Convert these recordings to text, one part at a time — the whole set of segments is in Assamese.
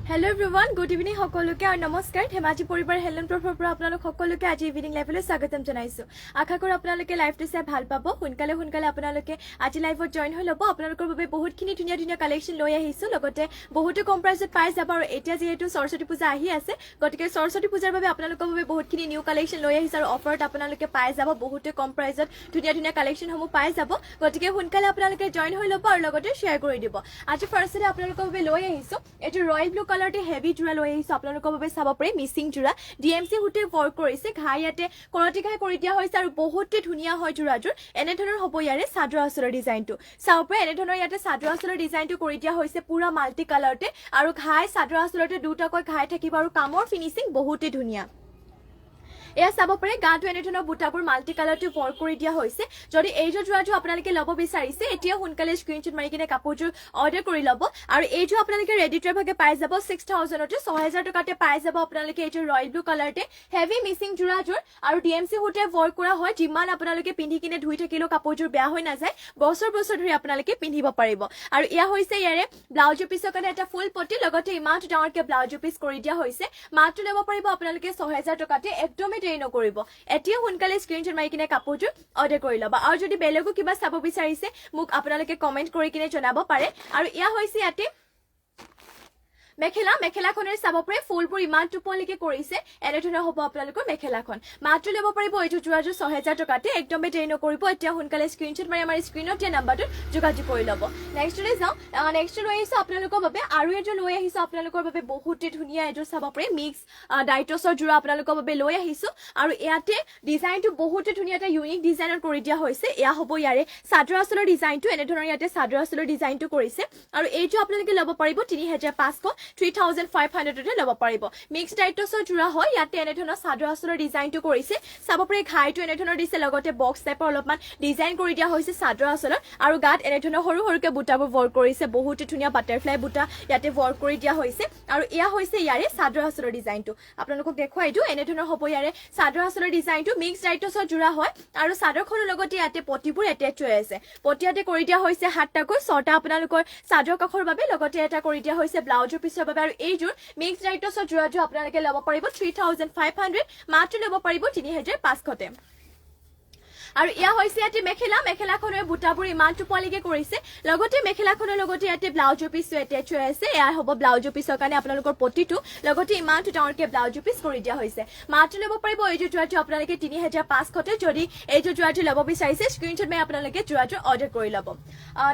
Hello everyone, good evening সকলোকে আৰু নমস্কাৰ ধেমাজি পৰিবাৰ হেলেন প্ৰফৰ পৰা আপোনালোক সকলোকে আজি ইভিনিং লাইভলৈ স্বাগতম জনাইছো আশা কৰো আপোনালোকে লাইভটো চাই ভাল পাব সোনকালে আপোনালোকে আজি লাইভত জয়েন হৈ লব আপোনালোকৰ বাবে বহুতখিনি ধুনীয়া কালেকচন লৈ আহিছো লগতে বহুতো কম প্ৰাইজত পাই যাব আৰু এতিয়া যেহেতু সৰস্বতী পূজা আহি আছে গতিকে সৰস্বতী পূজাৰ বাবে আপোনালোকৰ বাবে বহুতখিনি নিউ কালেকচন লৈ আহিছো আৰু অফাৰত আপোনালোকে পাই যাব বহুতো কম প্ৰাইজত ধুনীয়া কালেকচন সমূহ পাই যাব গতিকে সোনকালে আপোনালোকে জয়েন হৈ লব আৰু লগতে শেয়াৰ কৰি দিব আজি ফাৰ্ষ্টতে আপোনালোকৰ বাবে লৈ আহিছো এটো ৰয়েল ব্লু কালাৰতে হেভি জুৰা লৈ আহিছো আপোনালোকৰ বাবে চাব পাৰি মিসিং জুৰা ডিএমসি হুটে ওয়াৰ্ক কৰিছে ঘাই ইয়াতে কৰতি ঘাই কৰি দিয়া হৈছে আৰু বহুতে ধুনীয়া হয় জুৰাজুৰ এনে ধৰণৰ হ'ব ইয়াৰে চাদৰ আঁচলৰ ডিজাইনটো চাব পাৰি এনে ধৰণৰ ইয়াতে চাদৰ আঁচলৰ ডিজাইনটো কৰি দিয়া হৈছে পুৰা মাল্টি কালাৰতে আৰু ঘাই চাদৰ আঁচলতে দুটাকৈ ঘাই থাকিব আৰু কামৰ ফিনিশিং বহুতে ধুনীয়া এয়া চাব পাৰে গাটো এনে ধৰণৰ বুটাবোৰ মাল্টি কালাৰটো ওয়াৰ্ক কৰি দিয়া হৈছে যদি এই জোৰাটো আপোনালোকে লব বিচাৰিছে এতিয়া সোনকালে স্ক্ৰিনশ্বট মাৰি কিনে কাপোৰযোৰ অৰ্ডাৰ কৰি লব আৰু এই জো আপোনালোকে ৰেডি টু ভাগে পাই যাব 6000 তে 6000 টকাতে পাই যাব আপোনালোকে এই ৰয়েল ব্লু কালাৰতে হেভি মিসিং জোৰাজোৰ আৰু ডিএমসি হুটে ওয়াৰ্ক কৰা হয় যিমান আপোনালোকে পিন্ধি কিনে ধুই থাকিলেও কাপোৰযোৰ বেয়া হৈ নাযায় বছৰ ধৰি আপোনালোকে পিন্ধিব পাৰিব আৰু ইয়া হৈছে ইয়াৰে ব্লাউজ পিছৰ কাৰণে এটা ফুল পটি লগতে ইমান ডাঙৰকে ব্লাউজ পিছ কৰি দিয়া হৈছে মাত্ৰ লব পাৰিব আপোনালোকে 6000 টকাতে একদমই দেৰি নকৰিব এতিয়া সোনকালে স্ক্ৰিনশ্বট মাৰি কিনে কাপোৰযোৰ অৰ্ডাৰ কৰি লবা আৰু যদি বেলেগো কিবা চাব বিচাৰিছে মোক আপোনালোকে কমেন্ট কৰি কিনে জনাব পাৰে আৰু ইয়া হৈছে ইয়াতে মেখেলাখনৰ চাব পাৰে ফুলবোৰ ইমান টুপলিকে কৰিছে এনে ধৰণৰ হ'ব আপোনালোকৰ মেখেলাখন মাত্ৰ লব পাৰিব এইটো জোৰাজোৰ 6000 টকাতে একদমই দেৰি নকৰিব এতিয়া সোনকালে স্ক্ৰিনশ্বট মাৰি আমাৰ স্ক্ৰিনত দিয়া নাম্বাৰটো যোগাযোগ কৰি লব নেক্সটলৈ যাওঁ নেক্সট লৈ আহিছো আপোনালোকৰ বাবে আৰু এযোৰ লৈ আহিছো আপোনালোকৰ বাবে বহুতে ধুনীয়া এযোৰ চাব পাৰে মিক্স ডাইটছৰ জোৰা আপোনালোকৰ বাবে লৈ আহিছো আৰু ইয়াতে ডিজাইনটো বহুতে ধুনীয়া এটা ইউনিক ডিজাইনৰ কৰি দিয়া হৈছে এয়া হ'ব ইয়াৰে চাদৰ আঁচলৰ ডিজাইনটো এনে ধৰণৰ ইয়াতে চাদৰ আঁচলৰ ডিজাইনটো কৰিছে আৰু এইটো আপোনালোকে লব পাৰিব 3500 3500 তে লব পাৰিব মিক্স ডাইটছৰ জোৰা হয় ইয়াতে এনে ধৰণৰ চাদৰ আঁচলৰ ডিজাইনটো কৰিছে চাব পাৰি ঘাইটো এনে ধৰণৰ দিছে লগতে বক্স টাইপৰ অলপমান ডিজাইন কৰি দিয়া হৈছে চাদৰ আঁচলৰ আৰু গাত এনে ধৰণৰ সৰুকে বুটাবোৰ ওয়াৰ্ক কৰিছে বহুত ধুনীয়া বাটাৰফ্লাই বুটা ইয়াতে ওয়াৰ্ক কৰি দিয়া হৈছে আৰু এয়া হৈছে ইয়াৰে চাদৰ আঁচলৰ ডিজাইনটো আপোনালোকক দেখুৱাই দিও এনে ধৰণৰ হ'ব ইয়াৰে চাদৰ আঁচলৰ ডিজাইনটো মিক্স ডাইটছৰ জোৰা হয় আৰু চাদৰখনৰ লগতে ইয়াতে পটিবোৰ এটেচ হৈ আছে পটিয়াতে কৰি দিয়া হৈছে 7টাকৈ 6টা আপোনালোকৰ চাদৰ কাখৰ বাবে লগতে এটা কৰি দিয়া হৈছে ব্লাউজৰ পিছৰ বাবে আৰু এইযোৰ মিক্স ডাইটছৰ জোৰাটো আপোনালোকে লব পাৰিব 3500 মাত্ৰ লব পাৰিব 3500 তে আৰু ইয়া হৈছে ইয়াতে মেখেলাখনৰ বুটাবোৰ ইমান টুপলিকে কৰিছে লগতে মেখেলাখনৰ লগতে ইয়াতে ব্লাউজৰ পিছটো এটেচ হৈ আছে এয়া হ'ব ব্লাউজৰ পিছৰ কাৰণে আপোনালোকৰ পটিটো লগতে ইমান ডাঙৰকে ব্লাউজৰ পিছ কৰি দিয়া হৈছে মাত্ৰ লব পাৰিব এইযোৰ জোৰাটো আপোনালোকে 3500 তে যদি এইযোৰ জোৰাটো লব বিচাৰিছে স্ক্ৰিনশ্বট মাৰি আপোনালোকে জোৰাটো অৰ্ডাৰ কৰি লব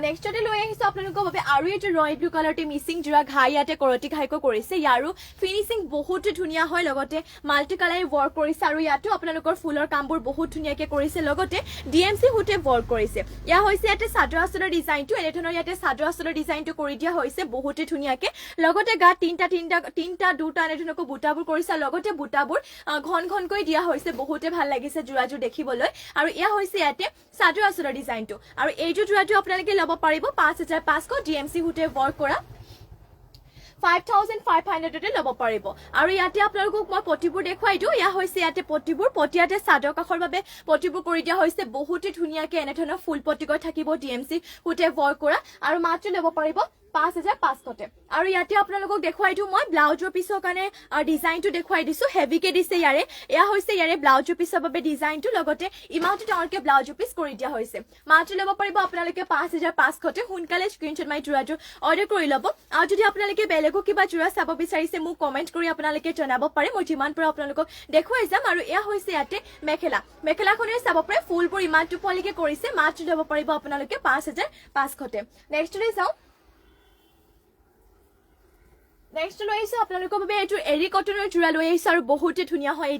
নেক্সটতে লৈ আহিছো আপোনালোকৰ বাবে আৰু এইযোৰ ৰয়েল ব্লু কালাৰতে মিসিং জোৰা ঘাই ইয়াতে কৰতি ঘাইকো কৰিছে ইয়াৰো ফিনিশিং বহুত ধুনীয়া হয় লগতে মাল্টি কালাৰ ওয়াৰ্ক কৰিছে আৰু ইয়াতো আপোনালোকৰ ফুলৰ কামবোৰ বহুত ধুনীয়াকে কৰিছে লগতে ডিএমসি হুটে ওয়াৰ্ক কৰিছে ইয়া হৈছে ইয়াতে চাদৰ আঁচলৰ ডিজাইনটো এনে ধৰণৰ ইয়াতে চাদৰ আঁচলৰ ডিজাইনটো কৰি দিয়া হৈছে বহুতে ধুনীয়াকে লগতে গা তিনটা দুটা এনে ধৰণকৈ বুটাবোৰ কৰিছে লগতে বুটাবোৰ ঘনকৈ দিয়া হৈছে বহুতে ভাল লাগিছে জোৰাজোৰ দেখিবলৈ আৰু ইয়া হৈছে ইয়াতে চাদৰ আঁচলৰ ডিজাইনটো আৰু এইটো জোৰাটো আপোনালোকে লব পাৰিব 5500 ডিএমসি হুটে ওয়াৰ্ক কৰা 5500 তে লব পাৰিব আৰু ইয়াতে আপোনালোকক মই পটিবোৰ দেখুৱাই দিও ইয়া হৈছে ইয়াতে পটিয়াতে চাদৰ কাখৰ বাবে পটিবোৰ কৰি দিয়া হৈছে বহুতে ধুনীয়াকে এনে ধৰণৰ ফুল পটিকৈ থাকিব ডিএমসি হুটে ওয়াৰ্ক কৰা আৰু মাত্ৰ লব পাৰিব 5500 তে আৰু ইয়াতে আপোনালোকক দেখুৱাই দিও মই ব্লাউজৰ পিছৰ কাৰণে ডিজাইনটো দেখুৱাই দিছো হেভিকে দিছে ইয়াৰে এয়া হৈছে ইয়াৰে ব্লাউজৰ পিছৰ বাবে ডিজাইনটো লগতে ইমানটো ডাঙৰকে ব্লাউজৰ পিছ কৰি দিয়া হৈছে মাত্ৰ লব পাৰিব আপোনালোকে 5500 তে সোনকালে স্ক্ৰিনশ্বট মাৰি জোৰাটো অৰ্ডাৰ কৰি লব আৰু যদি আপোনালোকে বেলেগো কিবা জোৰা চাব বিচাৰিছে মোক কমেন্ট কৰি আপোনালোকে জনাব পাৰে মই যিমান পৰা আপোনালোকক দেখুৱাই যাম আৰু এয়া হৈছে ইয়াতে মেখেলাখনৰ চাব পাৰে ফুলবোৰ ইমান টুপলিকে কৰিছে মাত্ৰ লব পাৰিব আপোনালোকে 5500 তে নেক্সটলৈ যাওঁ নেক্সট লৈ আহিছো আপোনালোকৰ বাবে এইটো এৰি কটনৰ জোৰা লৈ আহিছো আৰু বহুতে ধুনীয়া হয়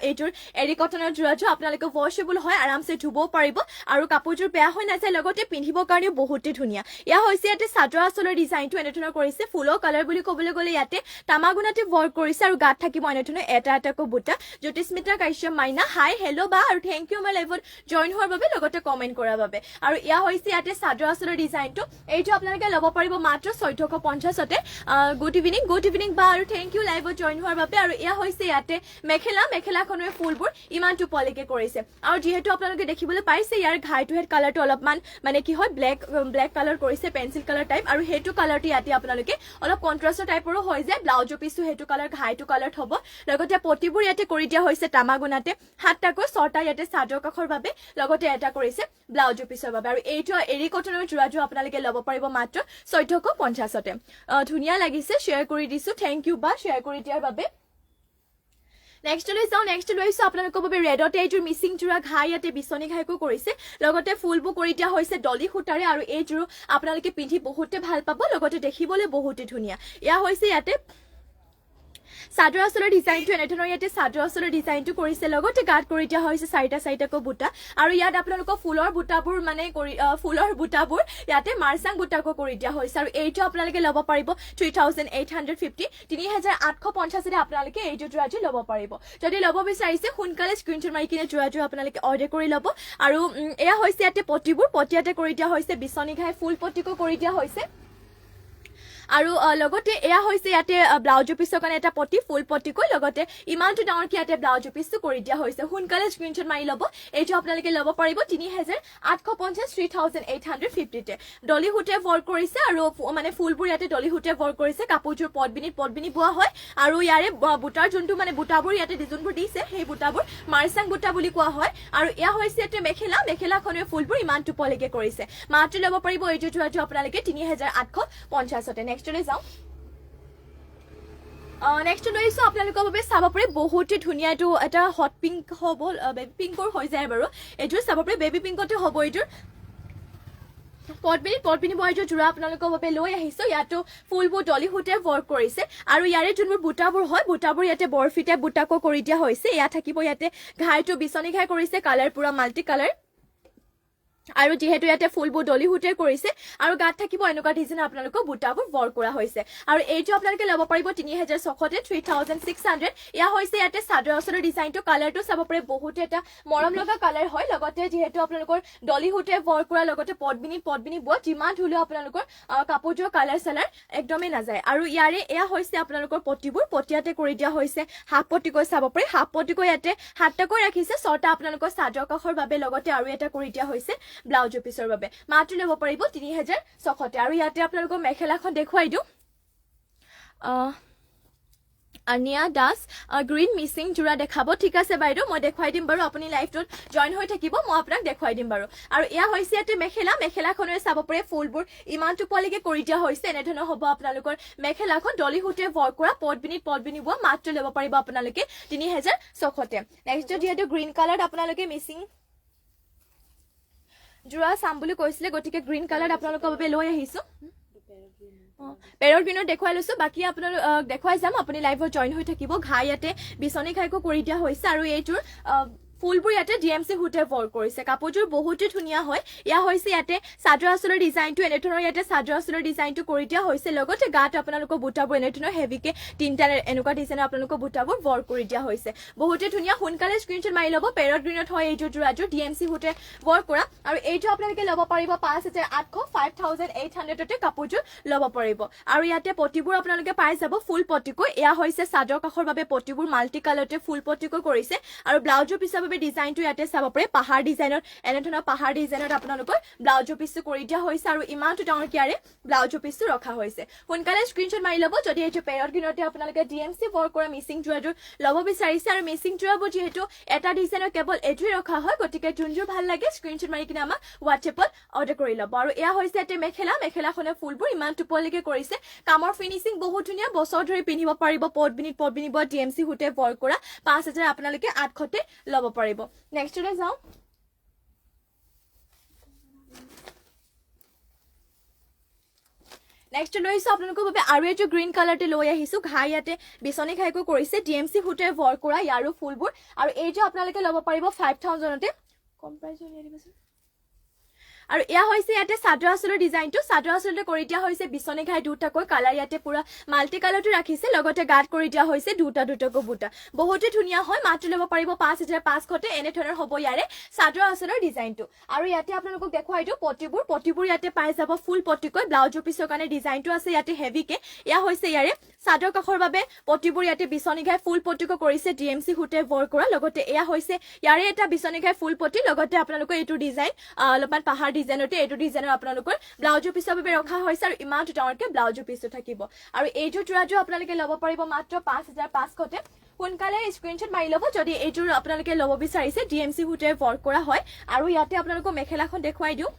এইটোৰ এৰি কটনৰ জোৰাটো আপোনালোকে ওয়াশেবল হয় আৰামছে ধুব পাৰিব আৰু কাপোৰযোৰ বেয়া হৈ নাযায় লগতে পিন্ধিবৰ কাৰণে বহুতে ধুনীয়া ইয়া হৈছে ইয়াতে চাদৰ আঁচলৰ ডিজাইনটো এনে ধৰণৰ কৰিছে ফুলৰ কালাৰ বুলি ক'বলৈ গ'লে ইয়াতে তামাগুনাতে ওয়াৰ্ক কৰিছে আৰু গাত থাকিব এনে ধৰণৰ এটা বুটা জ্যোতিস্মিতা কাশ্যপ মাইনা হাই হেল্ল' বা আৰু থেংক ইউ মাই লাইভত জইন হোৱাৰ বাবে লগতে কমেন্ট কৰাৰ বাবে আৰু ইয়া হৈছে ইয়াতে চাদৰ আঁচলৰ ডিজাইনটো এইটো আপোনালোকে লব পাৰিব মাত্ৰ 1450 তে গুড ইভিনিং বা আৰু থেংক ইউ লাইভত জইন হোৱাৰ বাবে আৰু এয়া হৈছে ইয়াতে মেখেলাখনৰ ফুলবোৰ ইমান টোপলৈকে কৰিছে আৰু যিহেতু আপোনালোকে দেখিবলৈ পাইছে ইয়াৰ ঘাইটো হেড কালাৰটো অলপমান মানে কি হয় ব্লেক কালাৰ কৰিছে পেন্সিল কালাৰ টাইপ আৰু সেইটো কালাৰটো ইয়াতে আপোনালোকে অলপ কন্ট্ৰাষ্টৰ টাইপৰো হৈ যায় ব্লাউজৰ পিছো সেইটো কালাৰ ঘাইটো কালাৰ হ'ব লগতে পটিবোৰ ইয়াতে কৰি দিয়া হৈছে তামাগুনাতে 7টাকৈ 6টা ইয়াতে চাদৰ কাখৰ বাবে লগতে এটা কৰিছে ব্লাউজৰ পিছৰ বাবে আৰু এইটো এৰি কটনৰ যোৰাটো আপোনালোকে ল'ব পাৰিব মাত্ৰ 1450তে ধুনীয়া লাগিছে শ্বেয়াৰ কৰি দিছো থেংক ইউ বা শ্বেয়াৰ কৰি দিয়াৰ বাবে নেক্সট লৈছো আপোনালোকৰ বাবে ৰেডতে এইযোৰ মিচিং যোৰা ঘাই ইয়াতে বিচনী ঘাইকো কৰিছে লগতে ফুলবোৰ কৰি দিয়া হৈছে ডলি সূতাৰে আৰু এইযোৰ আপোনালোকে পিন্ধি বহুতে ভাল পাব লগতে দেখিবলৈ বহুতে ধুনীয়া এয়া হৈছে ইয়াতে চাদৰ আঁচলৰ ডিজাইনটো এনেধৰণৰ ইয়াতে চাদৰ আঁচলৰ ডিজাইনটো কৰিছে লগতে গাঁত কৰি দিয়া হৈছে 4টা বুটা আৰু ইয়াত আপোনালোকৰ ফুলৰ বুটাবোৰ মানে ফুলৰ বুটাবোৰ ইয়াতে মাৰ্চাং বুটাকো কৰি দিয়া হৈছে আৰু এইটো আপোনালোকে ল'ব পাৰিব 3850 3850 আপোনালোকে এইটো যোৰাটো ল'ব পাৰিব যদি ল'ব বিচাৰিছে সোনকালে স্ক্ৰীনশ্বট মাৰি কিনে যোৰাটো আপোনালোকে অৰ্ডাৰ কৰি ল'ব আৰু এয়া হৈছে ইয়াতে পটিয়াতে কৰি দিয়া হৈছে বিচনী ঘাই ফুল পটিকো কৰি দিয়া হৈছে আৰু লগতে এয়া হৈছে ইয়াতে ব্লাউজৰ পিছৰ কাৰণে এটা পটি ফুল পটিকৈ লগতে ইমানটো ডাঙৰকৈ ইয়াতে ব্লাউজৰ পিছটো কৰি দিয়া হৈছে সোনকালে স্ক্ৰীনশ্বট মাৰি ল'ব এইটো আপোনালোকে ল'ব পাৰিব 3850 3850তে ডলি সূতে ৱৰ্ক কৰিছে আৰু মানে ফুলবোৰ ইয়াতে ডলি সূতে ৱৰ্ক কৰিছে কাপোৰযোৰ পটবিনি বোৱা হয় আৰু ইয়াৰে বুটাৰ যোনটো মানে বুটাবোৰ ইয়াতে যোনবোৰ দিছে সেই বুটাবোৰ মাৰ্চাং বুটা বুলি কোৱা হয় আৰু এয়া হৈছে ইয়াতে মেখেলাখনৰ ফুলবোৰ ইমান টোপলৈকে কৰিছে মাত্ৰ ল'ব পাৰিব এইটো যোৰাটো আপোনালোকে 3850তে নেক্সটলৈ যাওঁ নেক্সট লৈছো আপোনালোকৰ বাবে চাব পাৰি বহুতে ধুনীয়া এইটো এটা হট পিংক হ'ব বেবি পিংকৰ হৈ যায় বাৰু এইযোৰ চাব পাৰি বেবি পিংকতে হ'ব এইযোৰ পটবিনি বয়যোৰ যোৰা আপোনালোকৰ বাবে লৈ আহিছো ইয়াতো ফুলবোৰ ডলি সূতে ৱৰ্ক কৰিছে আৰু ইয়াৰে যোনবোৰ বুটাবোৰ হয় বুটাবোৰ ইয়াতে বৰফিতে বুটাকো কৰি দিয়া হৈছে এয়া থাকিব ইয়াতে ঘাইটো বিচনী ঘাই কৰিছে কালাৰ পুৰা মাল্টি কালাৰ আৰু যেহেতু ইয়াতে ফুলবোৰ ডলি সূতে কৰিছে আৰু গাত থাকিব এনেকুৱা ডিজাইন আপোনালোকৰ বুটাবোৰ ৱৰ্ক কৰা হৈছে আৰু এইটো আপোনালোকে ল'ব পাৰিব 3600তে 3600 এয়া হৈছে ইয়াতে চাদৰ আঁচলৰ ডিজাইনটো কালাৰটো চাব পাৰে বহুত এটা মৰম লগা কালাৰ হয় লগতে যেহেতু আপোনালোকৰ ডলি সূতে ৱৰ্ক কৰা লগতে পটবিনি বোৱা যিমান ধুলেও আপোনালোকৰ কাপোৰযোৰ কালাৰ চালাৰ একদমেই নাযায় আৰু ইয়াৰে এয়া হৈছে আপোনালোকৰ পটিবোৰ পটিয়াতে কৰি দিয়া হৈছে হাফ পটিকৈ চাব পাৰে হাফ পটিকৈ ইয়াতে 7টাকৈ ৰাখিছে 6টা আপোনালোকৰ চাদৰ কাখৰ বাবে লগতে আৰু এটা কৰি দিয়া হৈছে ব্লাউজৰ পিছৰ বাবে মাত্ৰ ল'ব পাৰিব 3600তে আৰু ইয়াতে আপোনালোকৰ মেখেলাখন দেখুৱাই দিওঁ আনিয়া দাস গ্ৰীণ মিচিং যোৰা দেখাব ঠিক আছে বাইদেউ মই দেখুৱাই দিম বাৰু আপুনি লাইভটোত জইন হৈ থাকিব মই আপোনাক দেখুৱাই দিম বাৰু আৰু এয়া হৈছে ইয়াতে মেখেলাখনেৰে চাব পাৰে ফুলবোৰ ইমান টোপলৈকে কৰি দিয়া হৈছে এনেধৰণৰ হ'ব আপোনালোকৰ মেখেলাখন ডলি সূতে ৱৰ্ক কৰা পটবিনি বোৱা মাত্ৰ ল'ব পাৰিব আপোনালোকে 3600তে নেক্সট যিহেতু গ্ৰীণ কালাৰত আপোনালোকে মিচিং যোৰা চাম বুলি কৈছিলে গতিকে গ্ৰীণ কালাৰ আপোনালোকৰ বাবে লৈ আহিছো পেৰট গ্ৰীণত দেখুৱাই লৈছো বাকী আপোনালোক দেখুৱাই যাম আপুনি লাইভত জইন হৈ থাকিব ঘাই ইয়াতে বিচনী ঘাইকো কৰি দিয়া হৈছে আৰু এইটোৰ ফুলবোৰ ইয়াতে ডিএমচি সূতে ৱৰ্ক কৰিছে কাপোৰযোৰ বহুতে ধুনীয়া হয় এয়া হৈছে ইয়াতে চাদৰ আঁচলৰ ডিজাইনটো এনেধৰণৰ ইয়াতে চাদৰ আঁচলৰ ডিজাইনটো কৰি দিয়া হৈছে লগতে গাত আপোনালোকৰ বুটাবোৰ এনেধৰণৰ হেভিকে 3টা এনেকুৱা ডিজাইনৰ আপোনালোকৰ বুটাবোৰ ৱৰ্ক কৰি দিয়া হৈছে বহুতে ধুনীয়া সোনকালে স্ক্ৰীনশ্বট মাৰি ল'ব পেৰট গ্ৰীণত হয় এইযোৰ যোৰাযোৰ ডিএমচি সূতে ৱৰ্ক কৰা আৰু এইটো আপোনালোকে ল'ব পাৰিব 5800তে কাপোৰযোৰ ল'ব পাৰিব আৰু ইয়াতে পটিবোৰ আপোনালোকে পাই যাব ফুল পটিকৈ এয়া হৈছে চাদৰ কাখৰ বাবে পটিবোৰ মাল্টি কালাৰতে ফুল পটিকৈ কৰিছে আৰু ব্লাউজৰ পিছৰ ডিজাইনটো ইয়াতে চাব পাৰে পাহাৰ ডিজাইনত এনেধৰণৰ পাহাৰ ডিজাইনত আপোনালোকৰ ব্লাউজৰ পিছটো কৰি দিয়া হৈছে আৰু ইমানটো ডাঙৰকিয়াৰে ব্লাউজৰ পিছটো ৰখা হৈছে সোনকালে স্ক্ৰীনশ্বট মাৰি ল'ব যদি এইটো পেৰট গ্ৰীণতে আপোনালোকে ডিএমচি ৱৰ্ক কৰা মিচিং যোৰাযোৰ ল'ব বিচাৰিছে আৰু মিচিং যোৰাবোৰ যিহেতু এটা ডিজাইনৰ কেৱল এইটোৱে ৰখা হয় গতিকে যোনযোৰ ভাল লাগে স্ক্ৰীনশ্বট মাৰি কিনে আমাক হোৱাটছএপত অৰ্ডাৰ কৰি ল'ব আৰু এয়া হৈছে ইয়াতে মেখেলাখনৰ ফুলবোৰ ইমান টোপলৈকে কৰিছে কামৰ ফিনিচিং বহুত ধুনীয়া বছৰ ধৰি পিন্ধিব পাৰিব পটবিনি বোৱা ডিএমচি সূতে ৱৰ্ক কৰা 5000 আপোনালোকে 800তে ল'ব পাৰিব নেক্সটলৈ যাওঁ নেক্সট লৈছো আপোনালোকৰ বাবে আৰু এইটো গ্ৰীণ কালাৰতে লৈ আহিছো ঘাই ইয়াতে বিচনী ঘাইকো কৰিছে ডিএমচি সূতে ৱৰ্ক কৰা ইয়াৰো ফুলবোৰ আৰু এইটো আপোনালোকে ল'ব পাৰিব 5000তে কম প্ৰাইচ উলিয়াই দিবচোন আৰু এয়া হৈছে ইয়াতে চাদৰ আঁচলৰ ডিজাইনটো চাদৰ আঁচলতে কৰি দিয়া হৈছে বিচনী ঘাই দুটাকৈ কালাৰ ইয়াতে পুৰা মাল্টি কালাৰটো ৰাখিছে লগতে গাত কৰি দিয়া হৈছে দুটাকৈ বুটা বহুতে ধুনীয়া হয় মাত্ৰ ল'ব পাৰিব 5500তে এনেধৰণৰ হ'ব ইয়াৰে চাদৰ আঁচলৰ ডিজাইনটো আৰু ইয়াতে আপোনালোকক দেখুৱাই দিওঁ পটিবোৰ ইয়াতে পাই যাব ফুল পটিকৈ ব্লাউজৰ পিছৰ কাৰণে ডিজাইনটো আছে ইয়াতে হেভিকে এয়া হৈছে ইয়াৰে চাদৰ কাষৰ বাবে পটিবোৰ ইয়াতে বিচনী ঘাই ফুল পটিকো কৰিছে ডিএমচি সূতে ৱৰ্ক কৰা লগতে এয়া হৈছে ইয়াৰে এটা বিচনী ঘাই ফুল পটি লগতে আপোনালোকৰ এইটো ডিজাইন অলপমান পাহাৰ ডিজাইনতে এইটো ডিজাইনৰ আপোনালোকৰ ব্লাউজৰ পিছৰ বাবে ৰখা হৈছে আৰু ইমান ডাঙৰকে ব্লাউজৰ পিছটো থাকিব আৰু এইটো যোৰাযোৰ আপোনালোকে ল'ব পাৰিব মাত্ৰ 5500তে সোনকালে স্ক্ৰিনশ্বট মাৰি ল'ব যদি এইযোৰ আপোনালোকে ল'ব বিচাৰিছে ডিএমচি সূতে ৱৰ্ক কৰা হয় আৰু ইয়াতে আপোনালোকক মেখেলাখন দেখুৱাই দিওঁ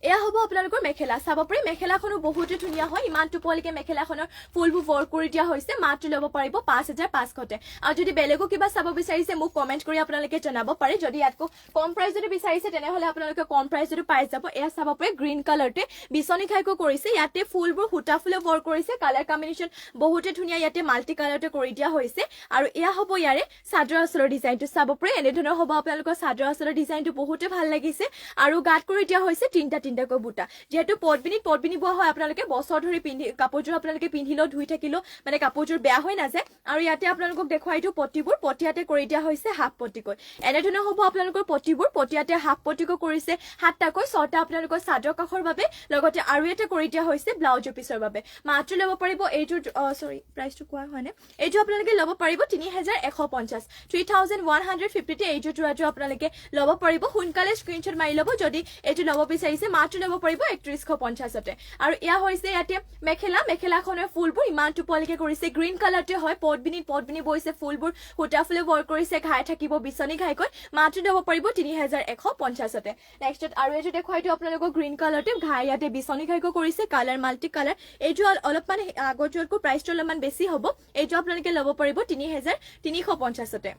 এয়া হ'ব আপোনালোকৰ মেখেলা চাব পাৰি মেখেলাখনো বহুত ধুনীয়া হয় ইমান টুপলিকে মেখেলাখনৰ ফুলবোৰ ৱৰ্ক কৰি দিয়া হৈছে মাত্ৰ ল'ব পাৰিব 5500তে আৰু যদি বেলেগো কিবা চাব বিচাৰিছে মোক কমেন্ট কৰি আপোনালোকে জনাব পাৰে যদি ইয়াতকো কম প্ৰাইজতে বিচাৰিছে তেনেহলে আপোনালোকে কম প্ৰাইজতে পাই যাব এয়া চাব পাৰি গ্ৰীণ কালাৰতে বিচনী খাইকো কৰিছে ইয়াতে ফুলবোৰ হুটা ফুলে ৱৰ্ক কৰিছে কালাৰ কম্বিনেশ্যন বহুতে ধুনীয়া ইয়াতে মাল্টি কালাৰতে কৰি দিয়া হৈছে আৰু এয়া হ'ব ইয়াৰে চাদৰ আঁচলৰ ডিজাইনটো চাব পাৰি এনে ধৰণৰ হ'ব আপোনালোকৰ চাদৰ আঁচলৰ ডিজাইনটো বহুতে ভাল লাগিছে আৰু গাত কৰি দিয়া হৈছে তিনটা কৈ বুটা যেহেতু পটবিনি বোৱা হয় আপোনালোকে বছৰ ধৰি পিন্ধি কাপোৰযোৰ আপোনালোকে পিন্ধিলো ধুই থাকিলো মানে কাপোৰযোৰ বেয়া হৈ নাযায় আৰু ইয়াতে আপোনালোকক দেখুৱাই দিও পটিবোৰ পটিয়াতে কৰি দিয়া হৈছে হাফ পটিকৈ এনে ধৰণৰ হ'ব আপোনালোকৰ পটিবোৰ পটিয়াতে হাফ পটিকো কৰিছে সাতটাকৈ ছটা আপোনালোকৰ চাদৰ কাষৰ বাবে লগতে আৰু এটা কৰি দিয়া হৈছে ব্লাউজৰ পিছৰ বাবে মাত্ৰ ল'ব পাৰিব এইযোৰ সৰি প্ৰাইচটো কোৱা হয়নে এইযোৰ আপোনালোকে ল'ব পাৰিব 3150 3150 তে এইযোৰ যোৰাযোৰ আপোনালোকে ল'ব পাৰিব সোনকালে স্ক্ৰিনশ্বট মাৰি ল'ব যদি এইটো ল'ব বিচাৰিছে মাত্ৰ ল'ব পাৰিব 3150তে আৰু এয়া হৈছে ইয়াতে মেখেলাখনৰ ফুলবোৰ ইমান টুপলিকে কৰিছে গ্ৰীণ কালাৰতে হয় পটবিনি বৈছে ফুলবোৰ হুটা ফুলে ৱৰ্ক কৰিছে ঘাই থাকিব বিচনী ঘাইকৈ মাত্ৰ ল'ব পাৰিব 3150তে নেক্সটত আৰু এইটো দেখুৱাই দিও আপোনালোকক গ্ৰীণ কালাৰতে ঘাই ইয়াতে বিচনী ঘাইকৈ কৰিছে কালাৰ মাল্টি কালাৰ এইটো অলপমান আগৰযোৰতকৈ প্ৰাইচটো অলপমান বেছি হ'ব এইটো আপোনালোকে ল'ব পাৰিব 3350তে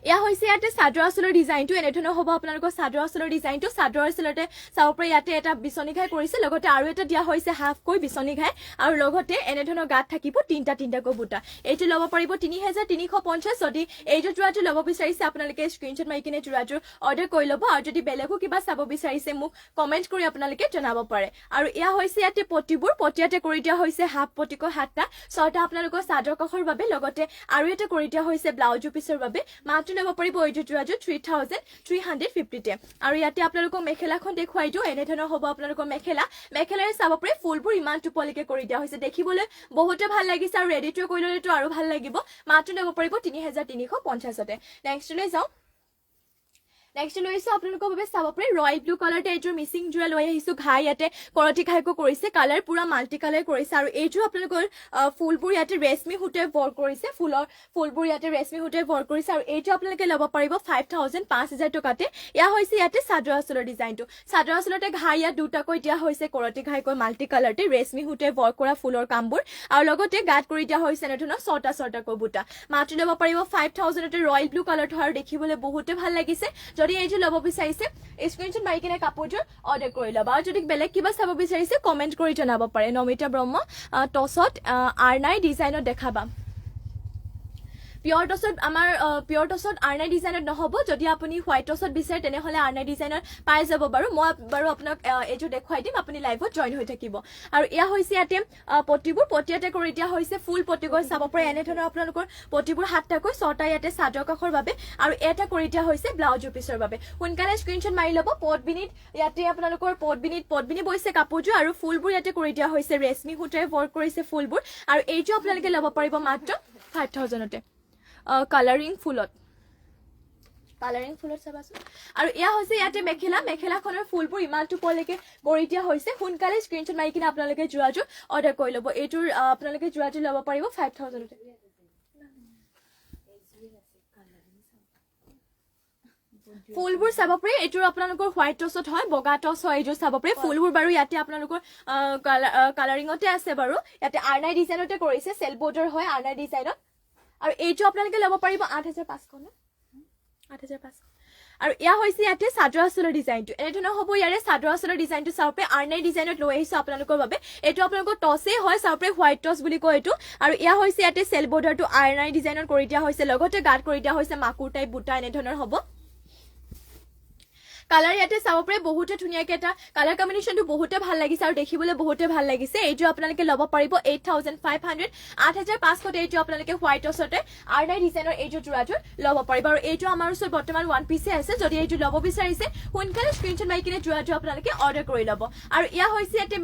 এয়া হৈছে ইয়াতে চাদৰ আঁচলৰ ডিজাইনটো এনে ধৰণৰ হ'ব আপোনালোকৰ চাদৰ আঁচলৰ ডিজাইনটো চাদৰ আঁচলতে চাব পাৰি ইয়াতে এটা বিচনী ঘাই কৰিছে লগতে আৰু এটা দিয়া হৈছে হাফকৈ বিচনী ঘাই আৰু লগতে এনে ধৰণৰ গাত থাকিব তিনটাকৈ বুটা এইটো ল'ব পাৰিব 3350 যদি এইযোৰ যোৰাযোৰ ল'ব বিচাৰিছে আপোনালোকে স্ক্ৰিনশ্বট মাৰি কিনে যোৰাযোৰ অৰ্ডাৰ কৰি ল'ব আৰু যদি বেলেগো কিবা চাব বিচাৰিছে মোক কমেন্ট কৰি আপোনালোকে জনাব পাৰে আৰু এয়া হৈছে ইয়াতে পটিবোৰ পটিয়াতে কৰি দিয়া হৈছে হাফ পটিকৈ সাতটা ছটা আপোনালোকৰ চাদৰ কাষৰ বাবে লগতে আৰু এটা কৰি দিয়া হৈছে ব্লাউজৰ পিছৰ বাবে মাত্ৰ ল'ব পাৰিব এইযোৰ যোৰাযোৰ 3350তে আৰু ইয়াতে আপোনালোকক মেখেলাখন দেখুৱাই দিও এনে ধৰণৰ হ'ব আপোনালোকৰ মেখেলাৰে চাব পাৰি ফুলবোৰ ইমান টুপলিকে কৰি দিয়া হৈছে দেখিবলৈ বহুতে ভাল লাগিছে আৰু ৰেডি টু কৰি ল'লেতো আৰু ভাল লাগিব মাত্ৰ ল'ব পাৰিব 3350তে নেক্সটলৈ যাওঁ নেক্সট লৈছো আপোনালোকৰ বাবে চাব পাৰি ৰয়েল ব্লু কালাৰতে এইযোৰ মিচিং যোৰা লৈ আহিছো ঘাই ইয়াতে কৰটি ঘাইকো কৰিছে কালাৰ পুৰা মাল্টি কালাৰ কৰিছে আৰু এইযোৰ আপোনালোকৰ ফুলবোৰ ইয়াতে ৰেশমি হুটে ৱৰ্ক কৰিছে ফুলবোৰ ইয়াতে ৰেশমি হুটে ৱৰ্ক কৰিছে আৰু এইযোৰ আপোনালোকে ল'ব পাৰিব 5000 টকাতে এয়া হৈছে ইয়াতে চাদৰ আঁচলৰ ডিজাইনটো চাদৰ আঁচলতে ঘাই ইয়াত দুটাকৈ দিয়া হৈছে কৰটি ঘাইকৈ মাল্টি কালাৰতে ৰেশমি হুটে ৱৰ্ক কৰা ফুলৰ কামবোৰ আৰু লগতে গাত কৰি দিয়া হৈছে এনে ধৰণৰ ছটাকৈ বুটা মাত্ৰ ল'ব পাৰিব 5000তে ৰয়েল ব্লু কালাৰটো আৰু দেখিবলৈ বহুতে ভাল লাগিছে যদি এইযোৰ ল'ব বিচাৰিছে স্ক্ৰিনশ্বট মাৰি কিনে কাপোৰযোৰ অৰ্ডাৰ কৰি ল'ব আৰু যদি বেলেগ কিবা চাব বিচাৰিছে কমেন্ট কৰি জনাব পাৰে নমিতা ব্ৰহ্ম টছত আৰনাই ডিজাইনত দেখাবা পিয়ৰ টছত আমাৰ পিয়ৰ টছত আৰনাই ডিজাইনত নহব যদি আপুনি হোৱাইট টছত বিচাৰে তেনেহলে আৰনাই ডিজাইনত পাই যাব বাৰু মই বাৰু আপোনাক এইযোৰ দেখুৱাই দিম আপুনি লাইভত জয়েন হৈ থাকিব আৰু এয়া হৈছে ইয়াতে পটিবোৰ পটিয়াতে কৰি দিয়া হৈছে ফুল পটিকৈ চাব পাৰে এনে ধৰণৰ আপোনালোকৰ পটিবোৰ সাতটাকৈ ছটা ইয়াতে চাদৰ কাষৰ বাবে আৰু এটা কৰি দিয়া হৈছে ব্লাউজৰ পিছৰ বাবে সোনকালে স্ক্ৰিনশ্বট মাৰি ল'ব পটবিনিত ইয়াতে আপোনালোকৰ পটবিনি বৈছে কাপোৰযোৰ আৰু ফুলবোৰ ইয়াতে কৰি দিয়া হৈছে ৰেশমি হুটে ৱৰ্ক কৰিছে ফুলবোৰ আৰু এইযোৰ আপোনালোকে ল'ব পাৰিব মাত্ৰ 5000তে কালাৰিং ফুলত চাবাচোন আৰু এয়া হৈছে ইয়াতে মেখেলাখনৰ ফুলবোৰ ইমান টুপলিকে কৰি দিয়া হৈছে সোনকালে স্ক্ৰিনশ্বট মাৰি কিনে আপোনালোকে যোৰাযোৰ অৰ্ডাৰ কৰি ল'ব এইটোৰ আপোনালোকে যোৰাযোৰ ল'ব পাৰিব 5000তে ফুলবোৰ চাব পাৰি এইটোৰ আপোনালোকৰ হোৱাইট টছত হয় বগা টছ হয় এইযোৰ চাব পাৰি ফুলবোৰ বাৰু ইয়াতে আপোনালোকৰ কালাৰিঙতে আছে বাৰু ইয়াতে আৰনাই ডিজাইনতে কৰিছে সেল বৰ্ডাৰ হয় আৰনাই ডিজাইনত আৰু এইটো আপোনালোকে ল'ব পাৰিব 8500 ন 8500 আৰু এয়া হৈছে ইয়াতে চাদৰ আঁচলৰ ডিজাইনটো এনে ধৰণৰ হ'ব ইয়াৰে চাদৰ আঁচলৰ ডিজাইনটো চাব পাৰি আৰনাই ডিজাইনত লৈ আহিছো আপোনালোকৰ বাবে এইটো আপোনালোকৰ টছে হয় চাব পাৰি হোৱাইট টছ বুলি কয় এইটো আৰু এয়া হৈছে ইয়াতে সেল বৰ্ডাৰটো আৰনাই ডিজাইনত কৰি দিয়া হৈছে লগতে গাত কৰি দিয়া হৈছে মাকুৰ টাইপ বুটা এনে ধৰণৰ হ'ব কালাৰ ইয়াতে চাব পাৰে বহুতে ধুনীয়াকে এটা কালাৰ কম্বিনেশ্যনটো বহুতে ভাল লাগিছে আৰু দেখিবলৈ বহুতে ভাল লাগিছে এইটো আপোনালোকে ল'ব পাৰিব 8500 8500 এইটো আপোনালোকে হোৱাইট ওচৰতে R9 ডিজাইনৰ এইটো জোৰাটো ল'ব পাৰিব আৰু এইটো আমাৰ ওচৰত বৰ্তমান ওৱান পিছে আছে যদি এইটো ল'ব বিচাৰিছে সোনকালে স্ক্ৰীনশ্বট মাৰি কিনে জোৰাটো আপোনালোকে অৰ্ডাৰ কৰি ল'ব আৰু ইয়া হৈছে ইয়াতে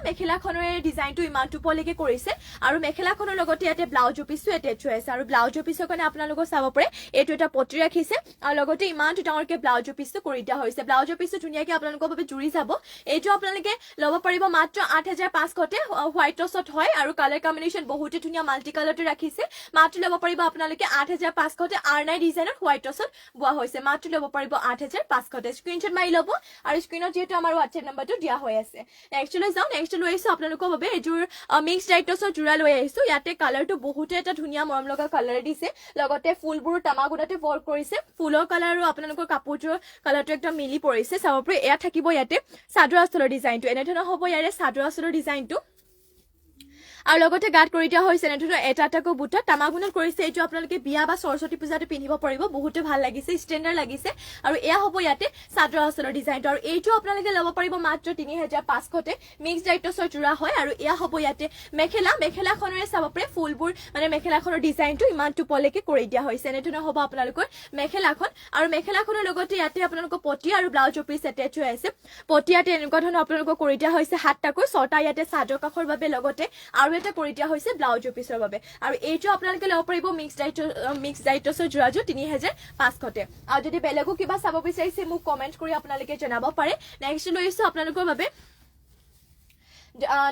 মেখেলাখনৰ ডিজাইনটো ইমানটো পলৈকে কৰিছে আৰু মেখেলাখনৰ লগতে ইয়াতে ব্লাউজৰ পিছো এটেচ হৈ আছে আৰু ব্লাউজৰ পিছৰ কাৰণে আপোনালোকক চাব পাৰে এইটো এটা পটি ৰাখিছে আৰু লগতে ইমানটো ডাঙৰকে ব্লাউজৰ পিছটো কৰি দিয়া হৈছে ব্লাউজৰ পিছটো ধুনীয়াকে আপোনালোকৰ বাবে জুৰি যাব এইটো আপোনালোকে ল'ব পাৰিব মাত্ৰ 8500তে হোৱাইট টছত হয় আৰু কালাৰ কম্বিনেশ্যন বহুতে ধুনীয়া মাল্টি কালাৰতে ৰাখিছে মাত্ৰ ল'ব পাৰিব আপোনালোকে 8500তে R9 ডিজাইনৰ হোৱাইট টছত বোৱা হৈছে মাত্ৰ ল'ব পাৰিব 8500তে স্ক্ৰীনশ্বট মাৰি ল'ব আৰু স্ক্ৰীনত যেহেতু আমাৰ হোৱাটছএপ নম্বৰটো দিয়া হৈ আছে নেক্সট লৈ যাওঁ নেক্সট লৈ আহিছো আপোনালোকৰ বাবে এইযোৰ মিক্স ডাইট টছৰ জোৰা লৈ আহিছো ইয়াতে কালাৰটো বহুতে এটা ধুনীয়া মৰম লগা কালাৰ দিছে লগতে ফুলবোৰ তামাগুণাতে ৱৰ্ক কৰিছে ফুলৰ কালাৰ আৰু আপোনালোকৰ কাপোৰটোৰ কালাৰটো একদম মিলি পৰিছে চাব পাৰে এয়া থাকিব ইয়াতে চাদৰ আঁচলৰ ডিজাইনটো এনেধৰণৰ হ'ব ইয়াৰে চাদৰ আঁচলৰ ডিজাইনটো আৰু লগতে গাত কৰি দিয়া হৈছে এনেধৰণৰ এটা এটাকৈ বুটা তামাগুণত কৰিছে এইটো আপোনালোকে বিয়া বা সৰস্বতী পূজাতে পিন্ধিব পাৰিব বহুতে ভাল লাগিছে ষ্টেণ্ডাৰ্ড লাগিছে আৰু এয়া হ'ব ইয়াতে চাদৰ আঁচলৰ ডিজাইনটো আৰু এইটো আপোনালোকে ল'ব পাৰিব মাত্ৰ 3500তে মিক্স ডাইটছৰ জোৰা হয় আৰু এয়া হ'ব ইয়াতে মেখেলাখনৰে চাব পাৰে ফুলবোৰ মানে মেখেলাখনৰ ডিজাইনটো ইমানটো পলৈকে কৰি দিয়া হৈছে এনেধৰণৰ হ'ব আপোনালোকৰ মেখেলাখন আৰু মেখেলাখনৰ লগতে ইয়াতে আপোনালোকৰ পটি আৰু ব্লাউজৰ পিছ এটেচ হৈ আছে পটি ইয়াতে এনেকুৱা ধৰণৰ আপোনালোকক কৰি দিয়া হৈছে 7টাকৈ 6টা ইয়াতে চাদৰ কাষৰ বাবে লগতে আৰু এটা কৰি দিয়া হৈছে ব্লাউজৰ পিছৰ বাবে আৰু এইটো আপোনালোকে ল'ব পাৰিব মিক্স ডাইটছৰ জোৰাটো 3500তে আৰু যদি বেলেগো কিবা চাব বিচাৰিছে মোক কমেন্ট কৰি আপোনালোকে জনাব পাৰে নেক্সট লৈছো আপোনালোকৰ বাবে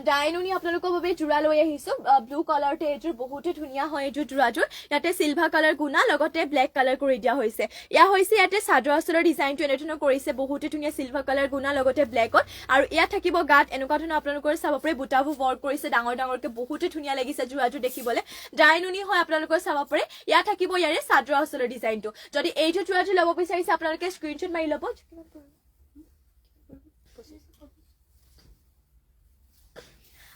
ডাইনুনি আপোনালোকৰ বাবে জোৰা লৈ আহিছো ব্লু কালাৰতে এইযোৰ বহুতে ধুনীয়া হয় এইযোৰ জোৰাযোৰ ইয়াতে চিলভাৰ কালাৰ গুণা লগতে ব্লেক কালাৰ কৰি দিয়া হৈছে ইয়া হৈছে ইয়াতে চাদৰ আঁচলৰ ডিজাইনটো এনেধৰণৰ কৰিছে বহুতে ধুনীয়া চিলভাৰ কালাৰ গুণা লগতে ব্লেকত আৰু ইয়া থাকিব গাত এনেকুৱা ধৰণৰ আপোনালোকৰ চাব পাৰে বুটাবোৰ ৱৰ্ক কৰিছে ডাঙৰকে বহুতে ধুনীয়া লাগিছে জোৰাযোৰ দেখিবলৈ ডাইনুনি হয় আপোনালোকৰ চাব পাৰে ইয়া থাকিব ইয়াৰে চাদৰ আঁচলৰ ডিজাইনটো যদি এইটো জোৰাযোৰ ল'ব বিচাৰিছে আপোনালোকে স্ক্ৰীনশ্বট মাৰি ল'ব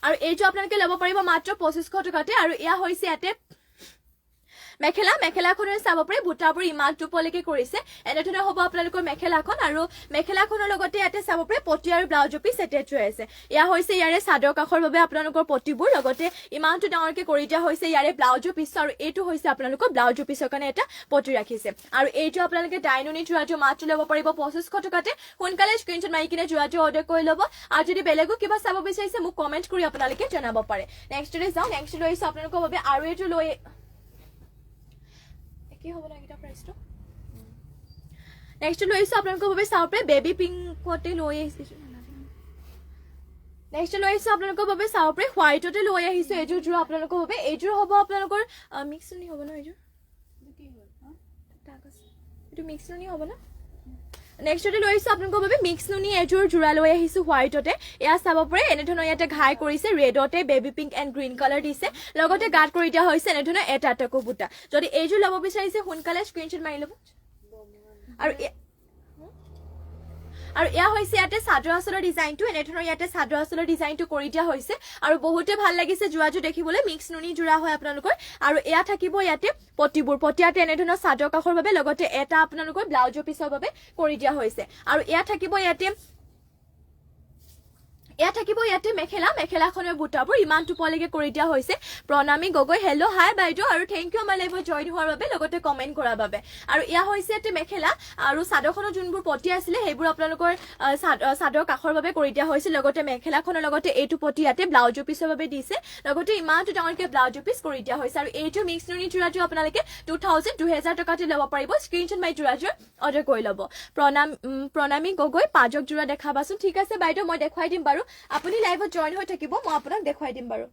আৰু এইটো আপোনালোকে ল'ব পাৰিব মাত্ৰ 2500 টকাতে আৰু এয়া হৈছে ইয়াতে মেখেলাখনৰ চাব পাৰে বুটাবোৰ ইমানটো পলৈকে কৰিছে এনেধৰণৰ হ'ব আপোনালোকৰ মেখেলাখন আৰু মেখেলাখনৰ লগতে ইয়াতে চাব পাৰে পটি আৰু ব্লাউজৰ পিছ এটেচ হৈ আছে এয়া হৈছে ইয়াৰে চাদৰ কাষৰ বাবে আপোনালোকৰ পটিবোৰ লগতে ইমানটো ডাঙৰকে কৰি দিয়া হৈছে ইয়াৰে ব্লাউজৰ পিছ আৰু এইটো হৈছে আপোনালোকৰ ব্লাউজৰ পিছৰ কাৰণে এটা পটি ৰাখিছে আৰু এইটো আপোনালোকে ডাইনুনি জোৰাটো মাত্ৰ ল'ব পাৰিব 2500 টকাতে সোনকালে স্ক্ৰীনশ্বট মাৰি কিনে জোৰাটো অৰ্ডাৰ কৰি ল'ব আৰু যদি বেলেগো কিবা চাব বিচাৰিছে মোক কমেন্ট কৰি আপোনালোকে জনাব পাৰে নেক্সট লৈ যাওঁ নেক্সট লৈ আহিছো আপোনালোকৰ বাবে আৰু এইটো লৈ কি হ'ব না এটা প্ৰাইসটো নেক্সট লৈ আহিছো আপোনালোকৰ বাবে চাও পাৰে বেবি পিংকতে লৈ আহিছো নেক্সট লৈ আহিছো আপোনালোকৰ বাবে চাও পাৰে হোৱাইটতে লৈ আহিছো এইযোৰ জোৰা আপোনালোকৰ বাবে এইযোৰ হ'ব আপোনালোকৰ মিক্স নি হ'ব না এইযোৰ কি হ'ল টাক আছে এটো মিক্স নি হ'ব না নেক্সটতে লৈ আহিছো আপোনালোকৰ বাবে মিক্স নুনি এযোৰ জোৰা লৈ আহিছো হোৱাইটতে এয়া চাব পাৰে এনেধৰণৰ ইয়াতে ঘাই কৰিছে ৰেডতে baby pink and green colour দিছে লগতে গাত কৰি দিয়া হৈছে এনেধৰণৰ এটা এটাকৈ বুটা যদি এইযোৰ ল'ব বিচাৰিছে সোনকালে স্ক্ৰীনশ্বট মাৰি ল'ব আৰু এয়া হৈছে ইয়াতে চাদৰ আঁচলৰ ডিজাইনটো এনেধৰণৰ ইয়াতে চাদৰ আঁচলৰ ডিজাইনটো কৰি দিয়া হৈছে আৰু বহুতে ভাল লাগিছে জোৰাযোৰ দেখিবলৈ মিক্স নুনি জোৰা হয় আপোনালোকৰ আৰু এয়া থাকিব ইয়াতে পটিবোৰ পটিয়াতে এনেধৰণৰ চাদৰ কাষৰ বাবে লগতে এটা আপোনালোকৰ ব্লাউজৰ পিছৰ বাবে কৰি দিয়া হৈছে আৰু এয়া থাকিব ইয়াতে মেখেলাখনৰ বুটাবোৰ ইমানটো পলৈকে কৰি দিয়া হৈছে প্ৰণামী গগৈ হেল্ল' হাই বাইদেউ আৰু থেংক ইউ আমাৰ লাইভত জইন হোৱাৰ বাবে লগতে কমেন্ট কৰাৰ বাবে আৰু এয়া হৈছে ইয়াতে মেখেলা আৰু চাদৰখনৰ যোনবোৰ পটি আছিলে সেইবোৰ আপোনালোকৰ চাদৰ কাষৰ বাবে কৰি দিয়া হৈছে লগতে মেখেলাখনৰ লগতে এইটো পটি ইয়াতে ব্লাউজৰ পিছৰ বাবে দিছে লগতে ইমানটো ডাঙৰকে ব্লাউজৰ পিছ কৰি দিয়া হৈছে আৰু এইটো মিক্স নুনি জোৰাটো আপোনালোকে 2000 টকাতে ল'ব পাৰিব স্ক্ৰীনশ্বট মাৰি জোৰাযোৰ অৰ্ডাৰ কৰি ল'ব প্ৰণামী গগৈ পাঁচক জোৰা দেখাবাচোন ঠিক আছে বাইদেউ মই দেখুৱাই দিম বাৰু আপুনি লাইভত জয়েন হৈ থাকিব মই আপোনাক দেখাই দিম বাৰু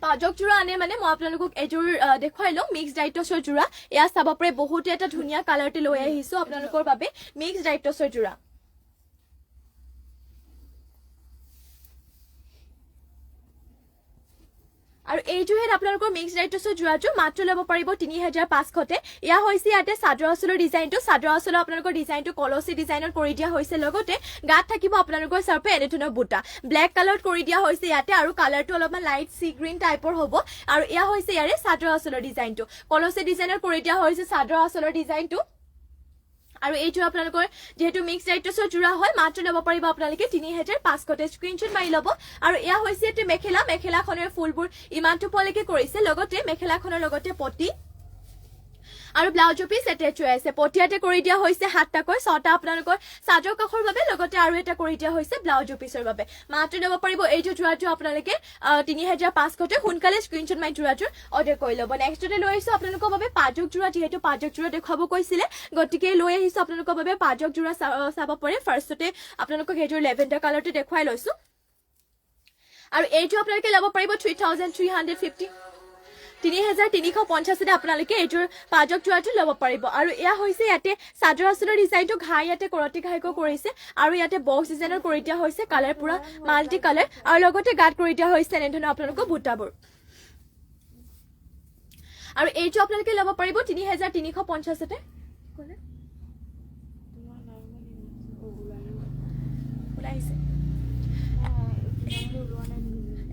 পাঁচক জোৰা আনে মানে মই আপোনালোকক এযোৰ দেখুৱাই লওঁ মিক্স ডাইটছৰ জোৰা এয়া চাব পাৰে বহুতে এটা ধুনীয়া কালাৰতে লৈ আহিছো আপোনালোকৰ বাবে মিক্স ডাইটছৰ জোৰা আৰু এইটোহে আপোনালোকৰ মিক্স ৰাইটছৰ যোৰাযোৰ মাত্ৰ ল'ব পাৰিব 3500তে ইয়া হৈছে ইয়াতে চাদৰ আঁচলৰ ডিজাইনটো আপোনালোকৰ ডিজাইনটো কলচি ডিজাইনত কৰি দিয়া হৈছে লগতে গাত থাকিব আপোনালোকৰ চাৰ্পে এনেধৰণৰ বুটা ব্লেক কালাৰত কৰি দিয়া হৈছে ইয়াতে আৰু কালাৰটো অলপমান লাইট সি গ্ৰীণ টাইপৰ হ'ব আৰু ইয়া হৈছে ইয়াৰে চাদৰ আঁচলৰ ডিজাইনটো কলচি ডিজাইনত কৰি দিয়া হৈছে চাদৰ আঁচলৰ ডিজাইনটো আৰু এইটো আপোনালোকৰ যেহেতু মিক্স ৰাইটছৰ জোৰা হয় মাত্ৰ ল'ব পাৰিব আপোনালোকে 3500তে স্ক্ৰিনশ্বট মাৰি ল'ব আৰু এয়া হৈছে এটি মেখেলাখনৰ ফুলবোৰ ইমানটো পলৈকে কৰিছে লগতে মেখেলাখনৰ লগতে পটি আৰু ব্লাউজৰ পিস এটেচ হৈ আছে পটিয়াতে কৰি দিয়া হৈছে 7টাকৈ 6টা আপোনালোকৰ চাদৰ কাখৰ বাবে লগতে আৰু এটা কৰি দিয়া হৈছে ব্লাউজৰ পিসৰ বাবে মাত্ৰ ল'ব পাৰিব এইটো জোৰাটো আপোনালোকে 3500তে সোনকালে স্ক্ৰিনশ্বট মাৰি জোৰাটো অৰ্ডাৰ কৰি ল'ব নেক্সটতে লৈ আহিছো আপোনালোকৰ বাবে পাজক জোৰা যেহেতু পাজক জোৰা দেখাব কৈছিলে গতিকে লৈ আহিছো আপোনালোকৰ বাবে পাজক জোৰা চাব পাৰে ফাৰ্ষ্টতে আপোনালোকক এইটো লেভেণ্ডাৰ কালাৰটো দেখুৱাই লৈছো আৰু এইটো আপোনালোকে ল'ব পাৰিব 3350 3350তে আপোনালোকে এইটোৰ পাজক জোৰাটো ল'ব পাৰিব আৰু এয়া হৈছে ইয়াতে চাদৰ আঁচলৰ ডিজাইনটো ঘাই ইয়াতে কৰতি ঘাইকৈ কৰিছে আৰু ইয়াতে বক্স ডিজাইনৰ কৰি দিয়া হৈছে কালাৰ পুৰা মাল্টি কালাৰ আৰু লগতে গাত কৰি দিয়া হৈছে এনেধৰণৰ আপোনালোকৰ বুটাবোৰ আৰু এইটো আপোনালোকে ল'ব পাৰিব 3350তে ওলাইছে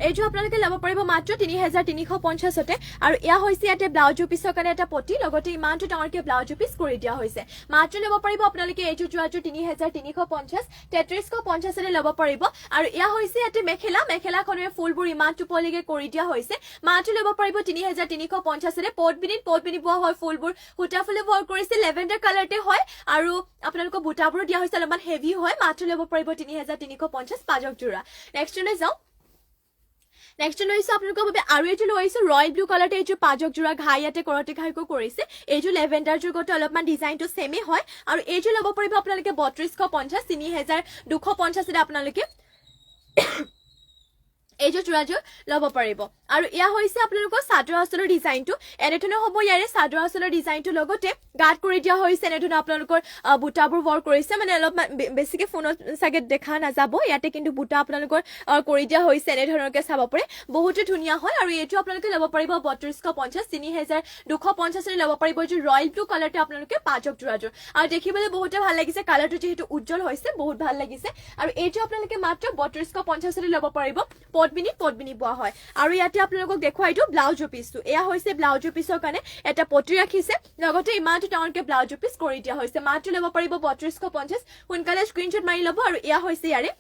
এইটো আপোনালোকে ল'ব পাৰিব মাত্ৰ 3350তে আৰু ইয়া হৈছে ইয়াতে ব্লাউজৰ পিছৰ কাৰণে এটা পটি লগতে ইমানটো ডাঙৰকে ব্লাউজৰ পিস কৰি দিয়া হৈছে মাত্ৰ ল'ব পাৰিব আপোনালোকে এইটো জোৰাটো 3350 3350তে ল'ব পাৰিব আৰু ইয়া হৈছে ইয়াতে মেখেলাখনৰ ফুলবোৰ ইমানটো পলৈকে কৰি দিয়া হৈছে মাত্ৰ ল'ব পাৰিব 3350তে পটবিনি বোৱা হয় ফুলবোৰ হুটা ফুলে ৱৰ্ক কৰিছে লেভেণ্ডাৰ কালাৰতে হয় আৰু আপোনালোকৰ বুটাবোৰ দিয়া হৈছে অলপমান হেভি হয় মাত্ৰ ল'ব পাৰিব 3350 পাজক জোৰা নেক্সটলৈ যাওঁ নেক্সট লৈছো আপোনালোকৰ বাবে আৰু এইটো লৈছো ৰয়েল ব্লু কালাৰতে এইটো পাজক জোৰা ঘাই ইয়াতে কৰতি ঘাইকৈ কৰিছে এইটো লেভেণ্ডাৰ যুগতে অলপমান ডিজাইনটো সেমে হয় আৰু এইটো ল'ব পাৰিব আপোনালোকে 3250 3250তে আপোনালোকে এইটো জোৰাযোৰ ল'ব পাৰিব আৰু ইয়া হৈছে আপোনালোকৰ চাদৰ আঁচলৰ ডিজাইনটো এনেধৰণৰ হ'ব ইয়াৰে চাদৰ আঁচলৰ ডিজাইনটো লগতে গাত কৰি দিয়া হৈছে এনেধৰণৰ আপোনালোকৰ বুটাবোৰ ৱৰ্ক কৰিছে মানে অলপমান বেছিকে ফোনত চাগে দেখা নাযাব ইয়াতে কিন্তু বুটা আপোনালোকৰ কৰি দিয়া হৈছে এনেধৰণৰকে চাব পাৰে বহুতে ধুনীয়া হয় আৰু এইটো আপোনালোকে ল'ব পাৰিব 3250 3250তে ল'ব পাৰিব যে ৰয়েল ব্লু কালাৰতে আপোনালোকে পাজক জোৰাযোৰ আৰু দেখিবলৈ বহুতে ভাল লাগিছে কালাৰটো যেহেতু উজ্জ্বল হৈছে বহুত ভাল লাগিছে আৰু এইটো আপোনালোকে মাত্ৰ 3250তে ল'ব পাৰিব পটবিনি বোৱা হয় আৰু ইয়াতে আপোনালোকক দেখুৱাই দিও ব্লাউজৰ পিসটো এয়া হৈছে ব্লাউজৰ পিসৰ কাৰণে এটা পটি ৰাখিছে লগতে ইমানটো ডাঙৰকে ব্লাউজৰ পিস কৰি দিয়া হৈছে মাত্ৰ ল'ব পাৰিব 3250 সোনকালে স্ক্ৰিনশ্বট মাৰি ল'ব আৰু এয়া হৈছে ইয়াৰে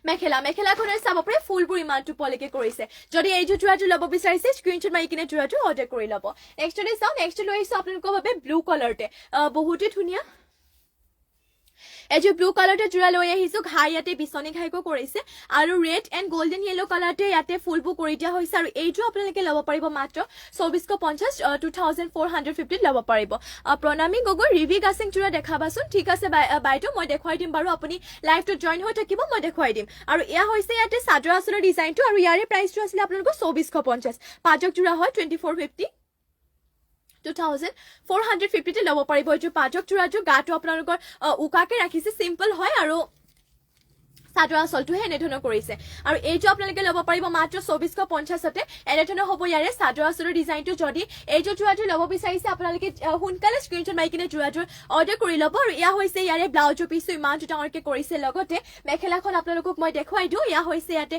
মেখেলাখনৰ চাব পাৰে ফুলবোৰ ইমানটো পলৈকে কৰিছে যদি এই জোৰাটো ল'ব বিচাৰিছে স্ক্ৰিনশ্বট মাৰি কিনে জোৰাটো অৰ্ডাৰ কৰি ল'ব নেক্সটলৈ চাওঁ নেক্সট লৈ আহিছো আপোনালোকৰ বাবে ব্লু কালাৰতে বহুতে ধুনীয়া এইটো ব্লু কালাৰতে জোৰা লৈ আহিছো ঘাই ইয়াতে বিচনি ঘাইকৈ কৰিছে আৰু ৰেড এণ্ড গোল্ডেন য়েলো কালাৰতে ইয়াতে ফুলবোৰ কৰি দিয়া হৈছে আৰু এইটো আপোনালোকে ল'ব পাৰিব মাত্ৰ 2450 2450 ল'ব পাৰিব প্ৰণামী গগৈ ৰিভি গাছিং জোৰা দেখাবাচোন ঠিক আছে বাইদেউ মই দেখুৱাই দিম বাৰু আপুনি লাইভটো জইন হৈ থাকিব মই দেখুৱাই দিম আৰু এয়া হৈছে ইয়াতে চাদৰ আঁচলৰ ডিজাইনটো আৰু ইয়াৰে প্ৰাইচটো আছিলে আপোনালোকৰ 2450 পাজক জোৰা হয় 2450 2450তে ল'ব পাৰিব এইটো পাজক জোৰাটো গাটো আপোনালোকৰ উকাকে ৰাখিছে সিম্পল হয় আৰু চাদৰ আঁচলটোহে এনেধৰণৰ কৰিছে আৰু এইটো আপোনালোকে ল'ব পাৰিব মাত্ৰ 2450তে এনেধৰণৰ হ'ব ইয়াৰে চাদৰ আঁচলৰ ডিজাইনটো যদি এইটো জোৰাটো ল'ব বিচাৰিছে আপোনালোকে সোনকালে স্ক্ৰিনশ্বট মাৰি কিনে জোৰাটোৰ অৰ্ডাৰ কৰি ল'ব আৰু এয়া হৈছে ইয়াৰে ব্লাউজৰ পিসটো ইমানটো ডাঙৰকে কৰিছে লগতে মেখেলাখন আপোনালোকক মই দেখুৱাই দিওঁ এয়া হৈছে ইয়াতে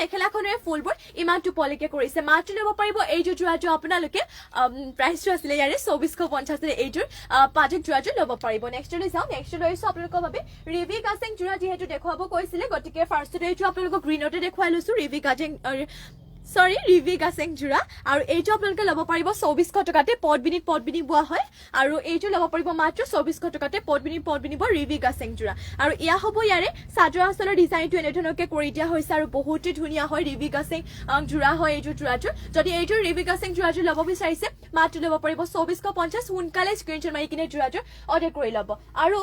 মেখেলাখনৰ ফুলবোৰ ইমানটো পলৈকে কৰিছে মাত্ৰ ল'ব পাৰিব এইটো জোৰাটো আপোনালোকে প্ৰাইচটো আছিলে ইয়াৰে 2450তে এইটোৰ পাজক জোৰাটো ল'ব পাৰিব নেক্সটলৈ যাওঁ নেক্সটলৈ আহিছো আপোনালোকৰ বাবে ৰিভি গাছিং জোৰা যিহেতু দেখুৱাব কৈছিলে গতিকে ফাৰ্ষ্টতে এইটো আপোনালোকক গ্ৰীনতে দেখুৱাই লৈছো ৰিভি গাছিং জোৰা আৰু এইটো আপোনালোকে ল'ব পাৰিব 2400 টকাতে পটবিনি বোৱা হয় আৰু এইটো ল'ব পাৰিব মাত্ৰ 2400 টকাতে পটবিনি বোৱা ৰিভি গাছিং জোৰা আৰু এয়া হ'ব ইয়াৰে চাদৰ আঁচলৰ ডিজাইনটো এনেধৰণৰকে কৰি দিয়া হৈছে আৰু বহুতে ধুনীয়া হয় ৰিভি গাছিং জোৰা হয় এইটো জোৰাটো যদি এইটো ৰিভি গাছিং জোৰাটো ল'ব বিচাৰিছে মাত্ৰ ল'ব পাৰিব 2450 সোনকালে স্ক্ৰিনশ্বট মাৰি কিনে জোৰাটো অৰ্ডাৰ কৰি ল'ব আৰু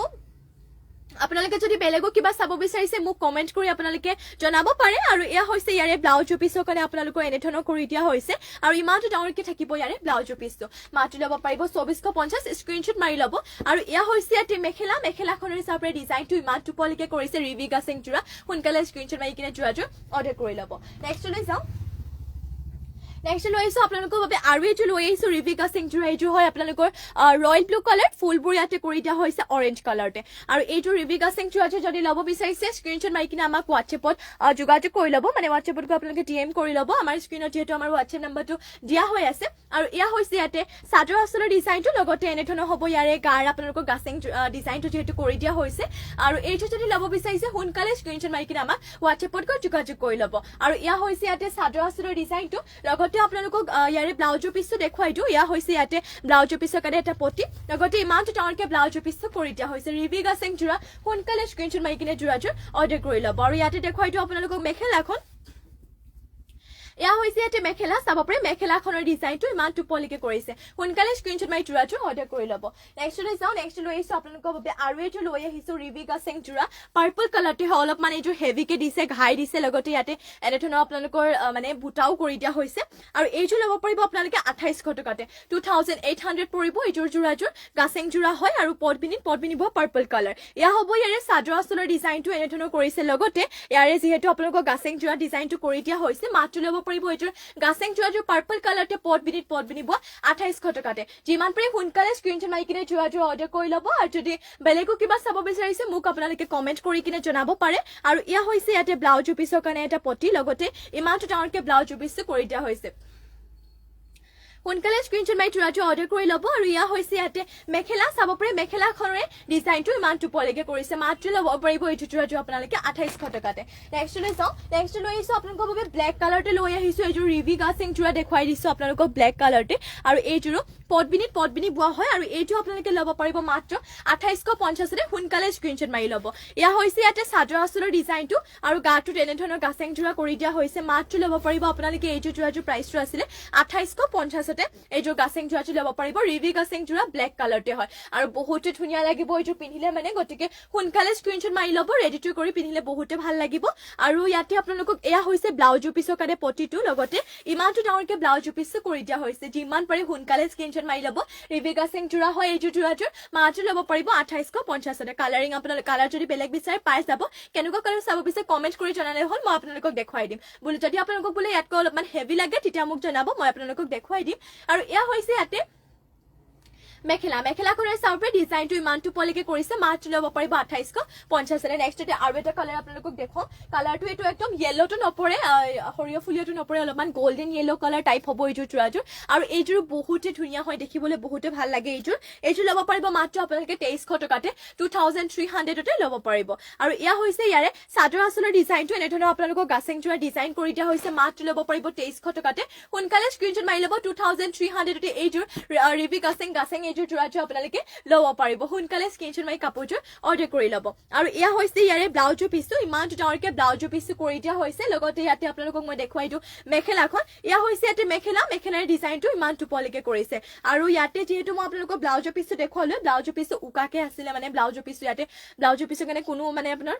আপোনালোকে যদি বেলেগো কিবা চাব বিচাৰিছে মোক কমেন্ট কৰি আপোনালোকে জনাব পাৰে আৰু এয়া হৈছে ইয়াৰে ব্লাউজৰ পিসৰ কাৰণে আপোনালোকৰ এনেধৰণৰ কৰি দিয়া হৈছে আৰু ইমানটো ডাঙৰকে থাকিব ইয়াৰে ব্লাউজৰ পিসটো মাত্ৰ ল'ব পাৰিব 2450 স্ক্ৰিনশ্বট মাৰি ল'ব আৰু এয়া হৈছে ইয়াতে মেখেলাখনৰ হিচাপে ডিজাইনটো ইমানটো পলৈকে কৰিছে ৰিভি গাছিং জোৰা সোনকালে স্ক্ৰিনশ্বট মাৰি কিনে জোৰাটো অৰ্ডাৰ কৰি ল'ব নেক্সটলৈ যাওঁ নেক্সট লৈ আহিছো আপোনালোকৰ বাবে আৰু এইটো লৈ আহিছো ৰিভিকা সিংজুৰা এইটো হয় আপোনালোকৰ ৰয়েল ব্লু কালাৰ ফুলবোৰ ইয়াতে কৰি দিয়া হৈছে অৰেঞ্জ কালাৰতে আৰু এইটো ৰিভিকা সিংজুৰা যদি ল'ব বিচাৰিছে স্ক্ৰীনশ্বট মাৰি কিনে আমাক হোৱাটছএপত যোগাযোগ কৰি ল'ব মানে হোৱাটছএপত গৈ আপোনালোকে ডিএম কৰি ল'ব আমাৰ স্ক্ৰীনত যিহেতু আমাৰ হোৱাটছএপ নাম্বাৰটো দিয়া হৈ আছে আৰু এয়া হৈছে ইয়াতে চাদৰ আঁচলৰ ডিজাইনটো লগতে এনেধৰণৰ হ'ব ইয়াৰে গাৰ আপোনালোকৰ গাছেং ডিজাইনটো যিহেতু কৰি দিয়া হৈছে আৰু এইটো যদি ল'ব বিচাৰিছে সোনকালে স্ক্ৰীনশ্বট মাৰি কিনে আমাক হোৱাটছএপত গৈ যোগাযোগ কৰি ল'ব আৰু এয়া হৈছে ইয়াতে চাদৰ আঁচলৰ ডিজাইনটো লগতে আপোনালোকক ইয়াৰে ব্লাউজৰ পিচটো দেখুৱাই দিওঁ এয়া হৈছে ইয়াতে ব্লাউজৰ পিচৰ কাৰণে এটা পটি লগতে ইমানটো ডাঙৰকে ব্লাউজৰ পিচটো কৰি দিয়া হৈছে ৰিভিকা সিংজুৰা সোনকালে স্ক্ৰীনশ্বট মাৰি কিনে যোৰাযোৰ অৰ্ডাৰ কৰি ল'ব আৰু ইয়াতে দেখুৱাই দিওঁ আপোনালোকক মেখেলাখন এয়া হৈছে ইয়াতে মেখেলা চাব পাৰে মেখেলাখনৰ ডিজাইনটো ইমান টুপলিকে কৰিছে সোনকালে স্ক্ৰীনশ্বট মাৰি যোৰাযোৰ অৰ্ডাৰ কৰি ল'ব নেক্সট লৈ যাওঁ নেক্সট লৈ আহিছো আপোনালোকৰ বাবে আৰু এইটো লৈ আহিছো ৰিভিকা সিংজুৰা পাৰ্পল কালাৰতে হয় অলপ মানে এইটো হেভিকে দিছে ঘাই দিছে লগতে ইয়াতে এনেধৰণৰ আপোনালোকৰ মানে বুটাও কৰি দিয়া হৈছে আৰু এইটো ল'ব পাৰিব আপোনালোকে 2800 টকাতে 2800 পৰিব এইটোৰ যোৰাযোৰ গাছেং যোৰা হয় আৰু পটবিনিব পাৰ্পল কালাৰ এয়া হ'ব ইয়াৰে চাদৰ আঁচলৰ ডিজাইনটো এনেধৰণৰ কৰিছে লগতে ইয়াৰে যিহেতু আপোনালোকৰ গাছেং যোৰা ডিজাইনটো কৰি দিয়া হৈছে মাত্ৰ ল'ব পাৰিব এইটোৰ গাছেং যোৰাযোৰ পাৰ্পল কালাৰতে পটবিনিব 2800 টকাতে যিমান পাৰে সোনকালে স্ক্ৰীনশ্বট মাৰি কিনে যোৰাযোৰ অৰ্ডাৰ কৰি ল'ব আৰু যদি বেলেগো কিবা চাব বিচাৰিছে মোক আপোনালোকে কমেণ্ট কৰি কিনে জনাব পাৰে আৰু এয়া হৈছে ইয়াতে ব্লাউজৰ পিচৰ কাৰণে এটা পটি লগতে ইমানটো ডাঙৰকে ব্লাউজৰ পিচটো কৰি দিয়া হৈছে সোনকালে স্ক্ৰীনশ্বট মাৰি যোৰাযোৰ অৰ্ডাৰ কৰি ল'ব আৰু এয়া হৈছে ইয়াতে মেখেলা চাব পাৰে মেখেলাখনৰে ডিজাইনটো ইমান টুপলিকে কৰিছে মাত্ৰ ল'ব পাৰিব এইটো যোৰাযোৰ আপোনালোকে 2800 টকাতে নেক্সট লৈ যাওঁ নেক্সট লৈ আহিছো আপোনালোকৰ বাবে ব্লেক কালাৰতে লৈ আহিছো এইযোৰ ৰিভিকা সিংজুৰা দেখুৱাই দিছো আপোনালোকক ব্লেক কালাৰতে আৰু এইযোৰো পটবিনি বোৱা হয় আৰু এইটো আপোনালোকে ল'ব পাৰিব মাত্ৰ 2850 সোনকালে স্ক্ৰীনশ্বট মাৰি ল'ব এয়া হৈছে ইয়াতে চাদৰ আঁচলৰ ডিজাইনটো আৰু গাটো তেনেধৰণৰ গাছেং যোৰা কৰি দিয়া হৈছে মাত্ৰ ল'ব পাৰিব আপোনালোকে এইটো যোৰাযোৰ প্ৰাইচটো আছিলে 2850 এইযোৰ গাছেং যোৰাটো ল'ব পাৰিব ৰিভিকা সিংজুৰা ব্লেক কালাৰতে হয় আৰু বহুতে ধুনীয়া লাগিব এইযোৰ পিন্ধিলে মানে গতিকে সোনকালে স্ক্ৰীনশ্বট মাৰি ল'ব ৰেডি টু কৰি পিন্ধিলে বহুতে ভাল লাগিব আৰু ইয়াতে আপোনালোকক এয়া হৈছে ব্লাউজৰ পিচৰ কাৰণে পটিটো লগতে ইমানটো ডাঙৰকে ব্লাউজৰ পিচটো কৰি দিয়া হৈছে যিমান পাৰে সোনকালে স্ক্ৰীনশ্বট মাৰি ল'ব ৰিভিকা সিংজুৰা হয় এইযোৰ যোৰাযোৰ মাত্ৰ ল'ব পাৰিব 2850 কালাৰিং আপোনালোকে কালাৰ যদি বেলেগ বিচাৰে পাই যাব কেনেকুৱা কালাৰ চাব বিচাৰে কমেণ্ট কৰি জনালে হ'ল মই আপোনালোকক দেখুৱাই দিম বোলে যদি আপোনালোকক বোলে ইয়াতকৈ অলপমান হেভি লাগে তেতিয়া মোক জনাব মই আপোনালোকক দেখুৱাই দিম আৰু এয়া হৈছে ইয়াতে মেখেলাখনৰ চাউপে ডিজাইনটো ইমান টুপলিকে কৰিছে মাত্ৰ ল'ব পাৰিব 2850 নেক্সট আৰু এটা কালাৰ আপোনালোকক দেখো কালাৰটো এইটো একদম য়েল্লোটো নপৰে সৰিয়হ ফুলিয়াটো নপৰে অলপমান গোল্ডেন য়েল্লো কালাৰ টাইপ হ'ব এইযোৰ যোৰাযোৰ আৰু এইযোৰ বহুতে ধুনীয়া হয় দেখিবলৈ বহুতে ভাল লাগে এইযোৰ ল'ব পাৰিব মাত্ৰ আপোনালোকে 2300 টকাতে 2300তে ল'ব পাৰিব আৰু এয়া হৈছে ইয়াৰে চাদৰ আঁচলৰ ডিজাইনটো এনেধৰণৰ আপোনালোকক গাছেং যোৰা ডিজাইন কৰি দিয়া হৈছে মাত্ৰ ল'ব পাৰিব 2300 টকাতে সোনকালে স্ক্ৰীনশ্বট মাৰি ল'ব 2300তে এইযোৰ ৰিভিকা গাছেং এইযোৰ যোৰাযোৰ আপোনালোকে ল'ব পাৰিব সোনকালে স্ক্ৰীনশ্বট মাৰি কাপোৰযোৰ অৰ্ডাৰ কৰি ল'ব আৰু এয়া হৈছে ইয়াৰে ব্লাউজৰ পিচটো ইমান ডাঙৰকে ব্লাউজৰ পিচটো কৰি দিয়া হৈছে লগতে ইয়াতে আপোনালোকক মই দেখুৱাই দিওঁ মেখেলাখন এয়া হৈছে ইয়াতে মেখেলাৰ ডিজাইনটো ইমান টুপলিকে কৰিছে আৰু ইয়াতে যিহেতু মই আপোনালোকক ব্লাউজৰ পিচটো দেখুৱালো ব্লাউজৰ পিচটো উকাকে আছিলে মানে ব্লাউজৰ পিচটো ইয়াতে ব্লাউজৰ পিচৰ কাৰণে কোনো মানে আপোনাৰ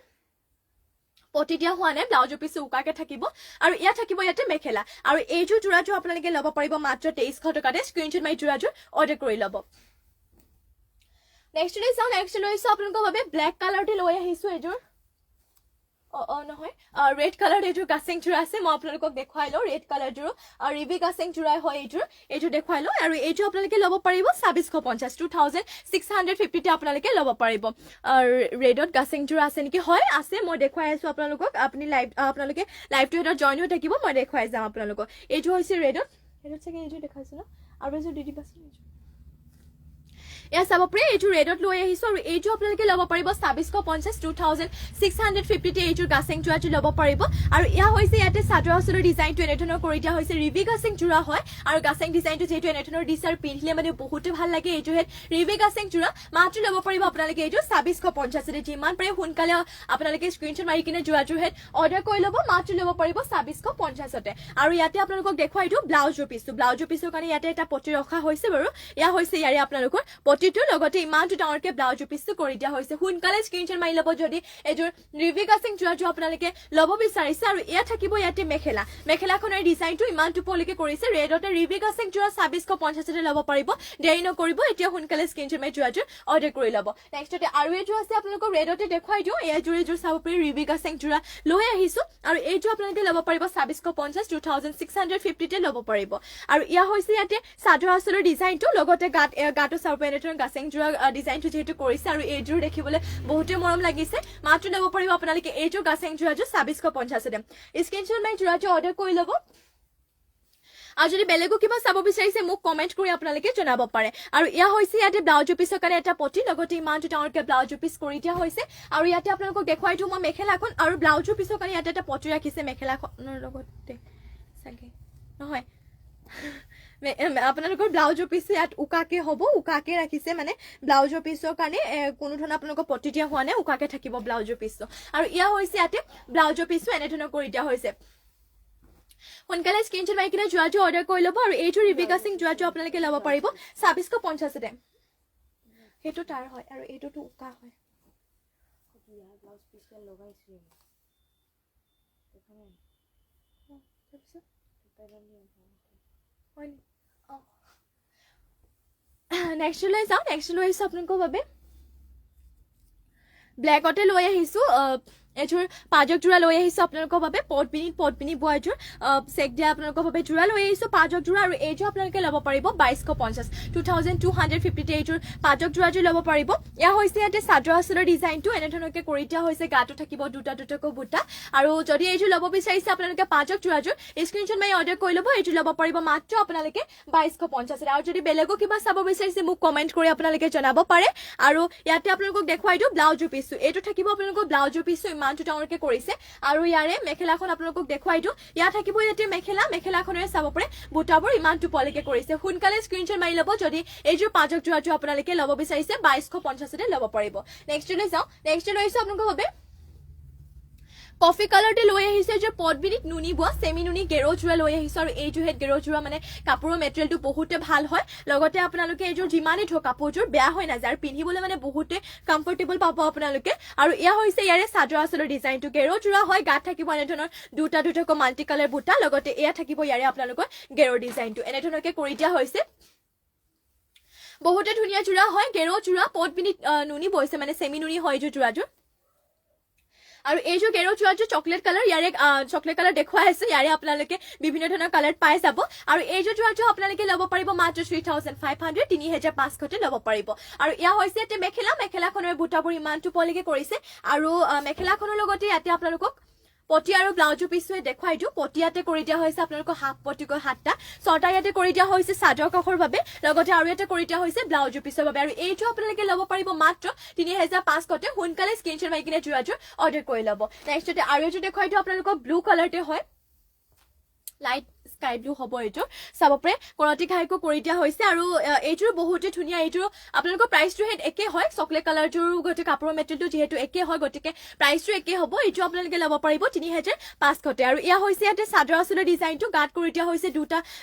পটি দিয়া হোৱা নাই ব্লাউজৰ পিচটো উকাকে থাকিব আৰু ইয়া থাকিব ইয়াতে মেখেলা আৰু এইযোৰ যোৰাযোৰ আপোনালোকে ল'ব পাৰিব মাত্ৰ 2300 টকাতে স্ক্ৰীনশ্বট মাৰি যোৰাযোৰ অৰ্ডাৰ কৰি ল'ব নেক্সট লৈ যাওঁ নেক্সট লৈছো আপোনালোকৰ বাবে ব্লেক কালাৰতে লৈ আহিছো এইযোৰ নহয় ৰেড কালাৰ এইযোৰ গাছেং যোৰা আছে মই আপোনালোকক দেখুৱাই লওঁ ৰেড কালাৰযোৰ আৰু ৰিভিকা সিংজুৰা হয় এইযোৰ দেখুৱাই লওঁ আৰু এইযোৰ আপোনালোকে ল'ব পাৰিব 2650 2650তে আপোনালোকে ল'ব পাৰিব ৰেডত গাছেং যোৰা আছে নেকি হয় আছে মই দেখুৱাই আছো আপোনালোকক আপোনালোকে লাইভটো এটা জইন হৈ থাকিব মই দেখুৱাই যাম আপোনালোকক এইটো হৈছে ৰেডত চাগে এইযোৰ দেখাইছো ন আৰু এইযোৰ দি দিবাচোন এয়া চাব পাৰে এইযোৰ ৰেডত লৈ আহিছো আৰু এইযোৰ আপোনালোকে ল'ব পাৰিব 2650 2650তে এইযোৰ গাছেং যোৰাটো ল'ব পাৰিব আৰু এয়া হৈছে ইয়াতে চাদৰ আঁচলৰ ডিজাইনটো এনেধৰণৰ কৰি দিয়া হৈছে ৰিভিকা সিংজুৰা হয় আৰু গাছেং ডিজাইনটো যিহেতু এনেধৰণৰ দিছে আৰু পিন্ধিলে মানে বহুতে ভাল লাগে এইযোৰ ৰিভিকা সিংজুৰা মাত্ৰ ল'ব পাৰিব আপোনালোকে এইযোৰ 2650তে যিমান পাৰে সোনকালে আপোনালোকে স্ক্ৰীনশ্বট মাৰি কিনে যোৰাযোৰ অৰ্ডাৰ কৰি ল'ব মাত্ৰ ল'ব পাৰিব 2650তে আৰু ইয়াতে আপোনালোকক দেখুৱাই দিওঁ ব্লাউজৰ পিচৰ কাৰণে ইয়াতে এটা পটি ৰখা হৈছে বাৰু এয়া হৈছে ইয়াৰে আপোনালোকৰ পটিটো লগতে ইমানটো ডাঙৰকে ব্লাউজ পিচটো কৰি দিয়া হৈছে সোনকালে স্ক্ৰীনশ্বট মাৰি ল'ব যদি এযোৰ ৰিভিকা সিং যোৰাটো আপোনালোকে ল'ব বিচাৰিছে আৰু এয়া থাকিব ইয়াতে মেখেলাখনৰ ডিজাইনটো ইমানটো পলিকে কৰিছে ৰেডতে ৰিভিকা সিং যোৰা 2650 ল'ব পাৰিব দেৰি নকৰিব এতিয়া সোনকালে স্ক্ৰীনশ্বট মাৰি যোৰাটো অৰ্ডাৰ কৰি ল'ব নেক্সটতে আৰু এযোৰ আছে আপোনালোকক ৰেডতে দেখুৱাই দিও এযোৰ চাব পাৰি ৰিভিকা সিং যোৰা লৈ আহিছো আৰু এইযোৰ আপোনালোকে ল'ব পাৰিব 2650 2650 তে ল'ব পাৰিব আৰু ইয়া হৈছে ইয়াতে সাদৰ আচলৰ ডিজাইনটো লগতে গাটো চাব পাৰি এনেধৰণৰ গাছেং যোৰা ডিজাইনটো যেহেতু কৰিছে আৰু এইযোৰ দেখিবলৈ বহুতে মৰম লাগিছে মাত্ৰ ল'ব পাৰিব আপোনালোকে এইযোৰ গাছেং যোৰাটো 2650 তে স্ক্ৰীনশ্বট মাৰি যোৰাটো অৰ্ডাৰ কৰি ল'ব আৰু যদি বেলেগো কিবা চাব বিচাৰিছে মোক কমেন্ট কৰি আপোনালোকে জনাব পাৰে আৰু ইয়া হৈছে ইয়াতে ব্লাউজ পিছৰ কাৰণে এটা পটি লগতে ইমানটো ডাঙৰকে ব্লাউজ পিছ কৰি দিয়া হৈছে আৰু ইয়াতে আপোনালোকক দেখুৱাই দিও মই মেখেলাখন আৰু ব্লাউজৰ পিছৰ কাৰণে ইয়াতে এটা পটি ৰাখিছে মেখেলাখনৰ লগতে চাগে নহয় আপোনালোকৰ ব্লাউজৰ পিছ ইয়াত উকাকে হ'ব উকাকে ৰাখিছে মানে ব্লাউজৰ পিছৰ কাৰণে কোনো ধৰণৰ আপোনালোকৰ পটি দিয়া হোৱা নাই উকাকে থাকিব ব্লাউজৰ পিছ আৰু ইয়া হৈছে ইয়াতে ব্লাউজৰ পিছও এনেধৰণৰ কৰি দিয়া হৈছে সোনকালে স্ক্ৰীনশ্বট মাৰি কিনে যোৰাটো অৰ্ডাৰ কৰি ল'ব আৰু এইটো ৰিভিকা সিং যোৰাটো আপোনালোকে ল'ব পাৰিব 2650 তে সেইটো তাৰ হয় আৰু এইটোটো উকা হয় ব্লাউজ পিছ লগাইছো নেক্সট লৈ যাওঁ নেক্সট লৈ আহিছো আপোনালোকৰ বাবে ব্লেকতে লৈ আহিছো এযোৰ পাজক যোৰা লৈ আহিছো আপোনালোকৰ বাবে পটবিনি বোৱা এযোৰ চেক দিয়া আপোনালোকৰ বাবে যোৰা লৈ আহিছো পাজক যোৰা আৰু এইযোৰ আপোনালোকে ল'ব পাৰিব 2250 2250 তে এইযোৰ পাজক যোৰাযোৰ ল'ব পাৰিব ইয়া হৈছে ইয়াতে চাদৰ আচলৰ ডিজাইনটো এনেধৰণকে কৰি দিয়া হৈছে গাটো থাকিব দুটাকৈ বুটা আৰু যদি এইযোৰ ল'ব বিচাৰিছে আপোনালোকে পাজক যোৰাযোৰ স্ক্ৰীনশ্বট মাৰি অৰ্ডাৰ কৰি ল'ব এইযোৰ ল'ব পাৰিব মাত্ৰ আপোনালোকে 2250 আৰু যদি বেলেগো কিবা চাব বিচাৰিছে মোক কমেন্ট কৰি আপোনালোকে জনাব পাৰে আৰু ইয়াতে আপোনালোকক দেখুৱাই দিও ব্লাউজৰ পিছটো এইটো থাকিব আপোনালোকৰ ব্লাউজৰ পিছটো ইমানটো ডাঙৰকে কৰিছে আৰু ইয়াৰে মেখেলাখন আপোনালোকক দেখুৱাই দিও ইয়া থাকিব ইয়াতে মেখেলাখনেৰে চাব পাৰে বুটাবোৰ ইমানটো পলিকে কৰিছে সোনকালে স্ক্ৰীনশ্বট মাৰি ল'ব যদি এইযোৰ পাজক যোৰাটো আপোনালোকে ল'ব বিচাৰিছে 2250 তে ল'ব পাৰিব নেক্সট লৈ যাওঁ নেক্সট লৈ আহিছো আপোনালোকৰ বাবে কফি কালাৰতে লৈ আহিছে যে পটবিনিত নুনি বোৱা সেমি নুনি গেৰো যোৰা লৈ আহিছে আৰু এইযোৰ হেড গেৰো যোৰা মানে কাপোৰৰ মেটেৰিয়েলটো বহুতে ভাল হয় লগতে আপোনালোকে এইযোৰ যিমানে ধোক কাপোৰযোৰ বেয়া হৈ নাযায় আৰু পিন্ধিবলৈ মানে বহুতে কমফৰ্টেবল পাব আপোনালোকে আৰু ইয়া হৈছে ইয়াৰে চাদৰ আচলৰ ডিজাইনটো গেৰো যোৰা হয় গাত থাকিব এনেধৰণৰ দুটাকৈ মাল্টি কালাৰ বুটা লগতে এয়া থাকিব ইয়াৰে আপোনালোকৰ গেৰো ডিজাইনটো এনেধৰণকে কৰি দিয়া হৈছে বহুতে ধুনীয়া যোৰা হয় গেৰো যোৰা পটবিনিত নুনি বৈছে মানে সেমি নুনি হয় এইযোৰ যোৰাযোৰ আৰু এইযোৰ গেৰো যোৰাযোৰ চকলেট কালাৰ ইয়াৰে চকলেট কালাৰ দেখুৱাই আছে ইয়াৰে আপোনালোকে বিভিন্ন ধৰণৰ কালাৰ পাই যাব আৰু এইযোৰ যোৰাযোৰ আপোনালোকে ল'ব পাৰিব মাত্ৰ 3500 3500 তে ল'ব পাৰিব আৰু ইয়া হৈছে ইয়াতে মেখেলাখনৰ বুটাবোৰ ইমানটো পলিকে কৰিছে আৰু মেখেলাখনৰ লগতে ইয়াতে আপোনালোকক পটি আৰু ব্লাউজৰ পিছুৱে দেখুৱাই দিও পটিয়াতে কৰি দিয়া হৈছে আপোনালোকৰ হাফ পটিকৈ হাতটা ছটা ইয়াতে কৰি দিয়া হৈছে চাদৰ কাষৰ বাবে লগতে আৰু ইয়াতে কৰি দিয়া হৈছে ব্লাউজৰ পিছৰ বাবে আৰু এইটো আপোনালোকে ল'ব পাৰিব মাত্ৰ 3500 তে সোনকালে স্ক্ৰীনশ্বট মাৰি কিনে যোৰাযোৰ অৰ্ডাৰ কৰি ল'ব নেক্সটতে আৰু এযোৰ দেখুৱাই দিও আপোনালোকক ব্লু কালাৰতে হয় লাইট স্কাই ব্লু হ'ব এইটো চাব পাৰে কৰতি ঘাইকো কৰি দিয়া হৈছে আৰু এইযোৰ বহুতে ধুনীয়া এইযোৰ আপোনালোকৰ প্ৰাইচটো হেড একে হয় চকলেট কালাৰযোৰ গতে কাপোৰৰ মেটেৰিয়েলটো যেহেতু একে হয় গতিকে প্ৰাইচটো একে হ'ব এইটো আপোনালোকে ল'ব পাৰিব 3500 আৰু ইয়া হৈছে ইয়াতে চাদৰ আচলৰ ডিজাইনটো গাত কৰি দিয়া হৈছে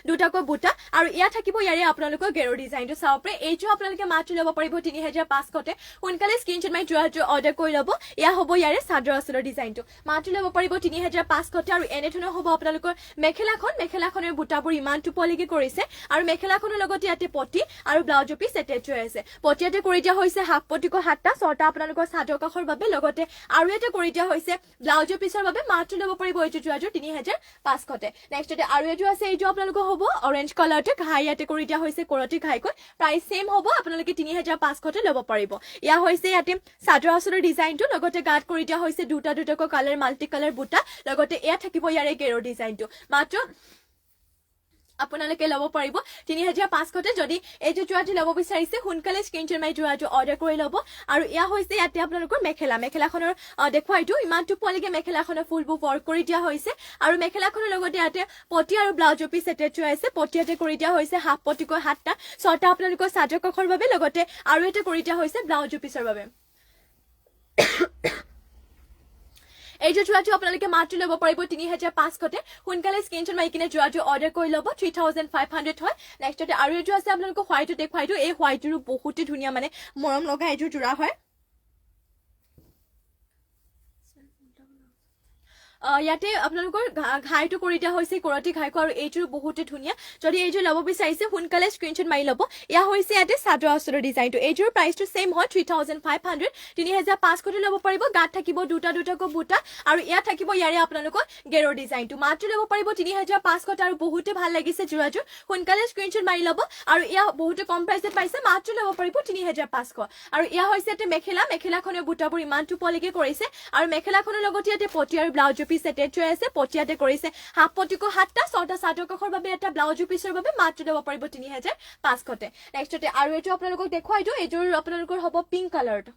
দুটাকৈ বুটা আৰু ইয়া থাকিব ইয়াৰে আপোনালোকৰ গেৰো ডিজাইনটো চাব পাৰে এইটো আপোনালোকে মাত্ৰ ল'ব পাৰিব 3500 সোনকালে স্ক্ৰীনশ্বট মাৰি যোৰাযোৰ অৰ্ডাৰ কৰি ল'ব ইয়া হ'ব ইয়াৰে চাদৰ আচলৰ ডিজাইনটো মাত্ৰ ল'ব পাৰিব 3500 আৰু এনেধৰণৰ হ'ব আপোনালোকৰ মেখেলাখনৰ বুটাবোৰ ইমানটো পলিকে কৰিছে আৰু মেখেলাখনৰ লগতে ইয়াতে পটি আৰু ব্লাউজৰ পিছ এটেচ হৈ আছে পটিয়াতে কৰি দিয়া হৈছে হাফ পটিকৈ হাতটা ছটা আপোনালোকৰ চাদৰ কাষৰ বাবে লগতে আৰু এটা কৰি দিয়া হৈছে ব্লাউজৰ পিছৰ বাবে মাত্ৰ ল'ব পাৰিব এইটো যোৰাযোৰ 3500 নেক্সটতে আৰু এযোৰ আছে এইটো আপোনালোকৰ হ'ব অৰেঞ্জ কালাৰতে ঘাই ইয়াতে কৰি দিয়া হৈছে কৰতি ঘাইকৈ প্ৰাইচ সেম হ'ব আপোনালোকে 3500 ল'ব পাৰিব ইয়া হৈছে ইয়াতে চাদৰ আচলৰ ডিজাইনটো লগতে গাত কৰি দিয়া হৈছে দুটাকৈ কালাৰ মাল্টি কালাৰ বুটা লগতে এয়া থাকিব ইয়াৰে গেৰো ডিজাইনটো মাত্ৰ আপোনালোকে ল'ব পাৰিব 3500 যদি এইটো যোৰাটো ল'ব বিচাৰিছে সোনকালে স্ক্ৰীনশ্বট মাৰি যোৰাটো অৰ্ডাৰ কৰি ল'ব আৰু ইয়া হৈছে ইয়াতে আপোনালোকৰ মেখেলাখনৰ দেখুৱাই দিও ইমানটো পলিকে মেখেলাখনৰ ফুলবোৰ ৱৰ্ক কৰি দিয়া হৈছে আৰু মেখেলাখনৰ লগতে ইয়াতে পটি আৰু ব্লাউজৰ পিছ এটেচ হৈ আছে পটিয়াতে কৰি দিয়া হৈছে হাফ পটিকৈ হাতটা ছটা আপোনালোকৰ চাদৰ কাষৰ বাবে লগতে আৰু এটা কৰি দিয়া হৈছে ব্লাউজৰ পিছৰ বাবে এই যোৰাটো আপোনালোকে মাত্ৰ ল'ব পাৰিব 3500তে সোনকালে স্ক্ৰীনশ্বট মাৰি কিনে যোৰাটো অৰ্ডাৰ কৰি ল'ব 3500 হয় নেক্সটতে আৰু এইটো আছে আপোনালোকক হোৱাইটটো দেখুৱাই দিওঁ এই হোৱাইটৰো বহুতে ধুনীয়া মানে মৰম লগা এইটো যোৰা হয় ইয়াতে আপোনালোকৰ ঘাইটো কৰি দিয়া হৈছে কৰতি ঘাইকো আৰু এইটোৰ বহুতে ধুনীয়া যদি এইযোৰ ল'ব বিচাৰিছে সোনকালে স্ক্ৰীনশ্বট মাৰি ল'ব ইয়া হৈছে ইয়াতে চাদৰ আঁচলৰ ডিজাইনটো এইযোৰ প্ৰাইচটো সেম হয় 3500 3500 ল'ব পাৰিব গাত থাকিব দুটাকৈ বুটা আৰু ইয়াত থাকিব ইয়াৰে আপোনালোকৰ গেৰৰ ডিজাইনটো মাত্ৰ ল'ব পাৰিব 3500 আৰু বহুতে ভাল লাগিছে যোৰাযোৰ সোনকালে স্ক্ৰীনশ্বট মাৰি ল'ব আৰু ইয়া বহুতে কম প্ৰাইচত পাইছে মাত্ৰ ল'ব পাৰিব 3500 আৰু ইয়া হৈছে ইয়াতে মেখেলাখনৰ বুটাবোৰ ইমান টুপলিকে কৰিছে আৰু মেখেলাখনৰ লগতে ইয়াতে পটি আৰু ব্লাউজ পিস এটেচ হৈ আছে পটিয়াতে কৰিছে হাফ পটিকো 7টা 6টা চাদৰ কাষৰ বাবে এটা ব্লাউজ পিসৰ বাবে মাত্ৰ ল'ব পাৰিব 3500 নেক্সটতে আৰু এইটো আপোনালোকক দেখুৱাই দিওঁ এইযোৰ আপোনালোকৰ হ'ব পিংক কালাৰটো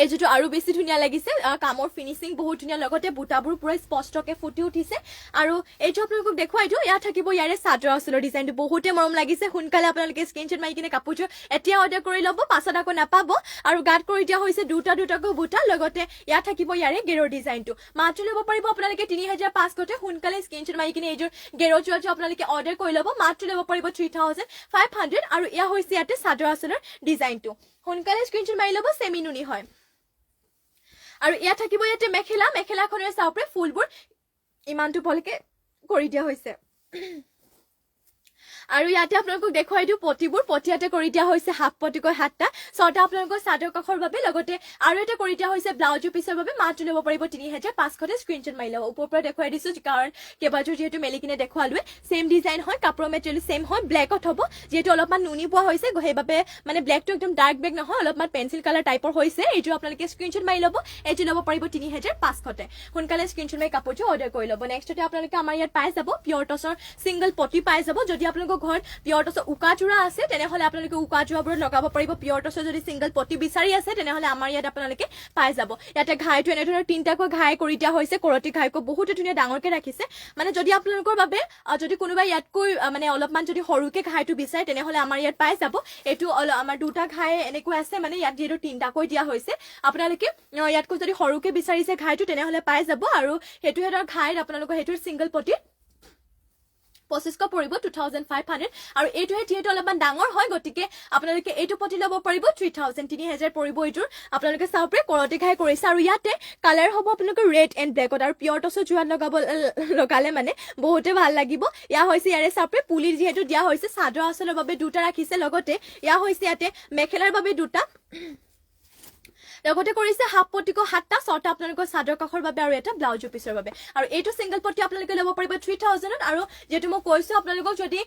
এইযোৰটো আৰু বেছি ধুনীয়া লাগিছে কামৰ ফিনিশিং বহুত ধুনীয়া লগতে বুটাবোৰ পুৰা স্পষ্টকে ফুটি উঠিছে আৰু এইটো আপোনালোকক দেখুৱাই দিওঁ ইয়াত থাকিব ইয়াৰে চাদৰ আঁচলৰ ডিজাইনটো বহুতে মৰম লাগিছে সোনকালে আপোনালোকে স্ক্ৰীনশ্বট মাৰি কিনে কাপোৰযোৰ এতিয়া অৰ্ডাৰ কৰি ল'ব পাছত আকৌ নাপাব আৰু গাত কৰি দিয়া হৈছে দুটাকৈ বুটা লগতে ইয়াত থাকিব ইয়াৰে গেৰৰ ডিজাইনটো মাত্ৰ ল'ব পাৰিব আপোনালোকে 3500 সোনকালে স্ক্ৰীনশ্বট মাৰি কিনে এইযোৰ গেৰৰ যোৰাটো আপোনালোকে অৰ্ডাৰ কৰি ল'ব মাত্ৰ ল'ব পাৰিব 3500 আৰু ইয়া হৈছে ইয়াতে চাদৰ আঁচলৰ ডিজাইনটো সোনকালে স্ক্ৰীনশ্বট মাৰি ল'ব সেমি নুনি হয় আৰু ইয়া থাকিব ইয়াতে মেখেলাখনৰ চাওপৰে ফুলবোৰ ইমানটো পলকে কৰি দিয়া হৈছে আৰু ইয়াতে আপোনালোকক দেখুৱাই দিওঁ পটিবোৰ পটিয়াতে কৰি দিয়া হৈছে হাফ পটিকৈ 7টা 6টা আপোনালোকৰ চাদৰ কাষৰ বাবে লগতে আৰু এটা কৰি দিয়া হৈছে ব্লাউজ পিসৰ বাবে মাত্ৰ ল'ব পাৰিব 3500 স্ক্ৰীনশ্বট মাৰি ল'ব ওপৰৰ পৰা দেখুৱাই দিছো কাৰণ কেবাযোৰ যেহেতু মেলি কিনে দেখুৱালোৱে সেম ডিজাইন হয় কাপোৰৰ মেটেৰিয়েল সেম হয় ব্লেকত হ'ব যেহেতু অলপমান নুনি পোৱা হৈছে সেইবাবে মানে ব্লেকটো একদম ডাৰ্ক ব্লেক নহয় অলপমান পেন্সিল কালাৰ টাইপৰ হৈছে এইটো আপোনালোকে স্ক্ৰীনশ্বট মাৰি ল'ব এইটো ল'ব পাৰিব 3500 সোনকালে স্ক্ৰীনশ্বট মাৰি কাপোৰটো অৰ্ডাৰ কৰি ল'ব নেক্সটতে আপোনালোকে আমাৰ ইয়াত পাই যাব পিয়ৰ টছৰ সিংগল পটি পাই যাব যদি আপোনালোকৰ ঘৰত পিয়ৰ টছৰ উকা যোৰা আছে তেনেহলে আপোনালোকে উকা যোৰাবোৰত লগাব পাৰিব পিয়ৰ টছৰ যদি সিংগল পটি বিচাৰি আছে তেনেহলে আমাৰ ইয়াত আপোনালোকে পাই যাব ইয়াতে ঘাইটো এনেধৰণৰ 3টাকৈ ঘাই কৰি দিয়া হৈছে কৰতি ঘাইকো বহুত ধুনীয়া ডাঙৰকে ৰাখিছে মানে যদি আপোনালোকৰ বাবে যদি কোনোবা ইয়াতকৈ মানে অলপমান যদি সৰুকে ঘাইটো বিচাৰে তেনেহলে আমাৰ ইয়াত পাই যাব এটো আমাৰ দুটা ঘাই এনেকৈ আছে মানে ইয়াত যেটো 3টাকৈ দিয়া হৈছে আপোনালোকে ইয়াতকৈ যদি সৰুকে বিচাৰিছে ঘাইটো তেনেহলে পাই যাব আৰু হেতু হেতৰ ঘাইত আপোনালোকৰ হেতুৰ সিংগল পটি 2500 পৰিব 2500 আৰু এইটোহে যিহেতু অলপমান ডাঙৰ হয় গতিকে আপোনালোকে এইটো পটি ল'ব পাৰিব 3000 পৰিব এইটোৰ আপোনালোকে চাওপৰে কৰতি ঘাই কৰিছে আৰু ইয়াতে কালাৰ হ'ব আপোনালোকৰ ৰেড এণ্ড ব্লেকত আৰু পিয়ৰ টছৰ যোৱাত লগালে মানে বহুতে ভাল লাগিব ইয়া হৈছে ইয়াৰে চাওপৰে পুলি যেহেতু দিয়া হৈছে চাদৰ আঁচলৰ বাবে দুটা ৰাখিছে লগতে ইয়া হৈছে ইয়াতে মেখেলাৰ বাবে দুটা লগতে কৰিছে হাফ পটিকো 7টা 6টা আপোনালোকৰ চাদৰ কাষৰ বাবে আৰু এটা ব্লাউজ পিসৰ বাবে আৰু এইটো সিংগল পটি আপোনালোকে ল'ব পাৰিব 3000 আৰু যেটো মই কৈছো আপোনালোকক যদি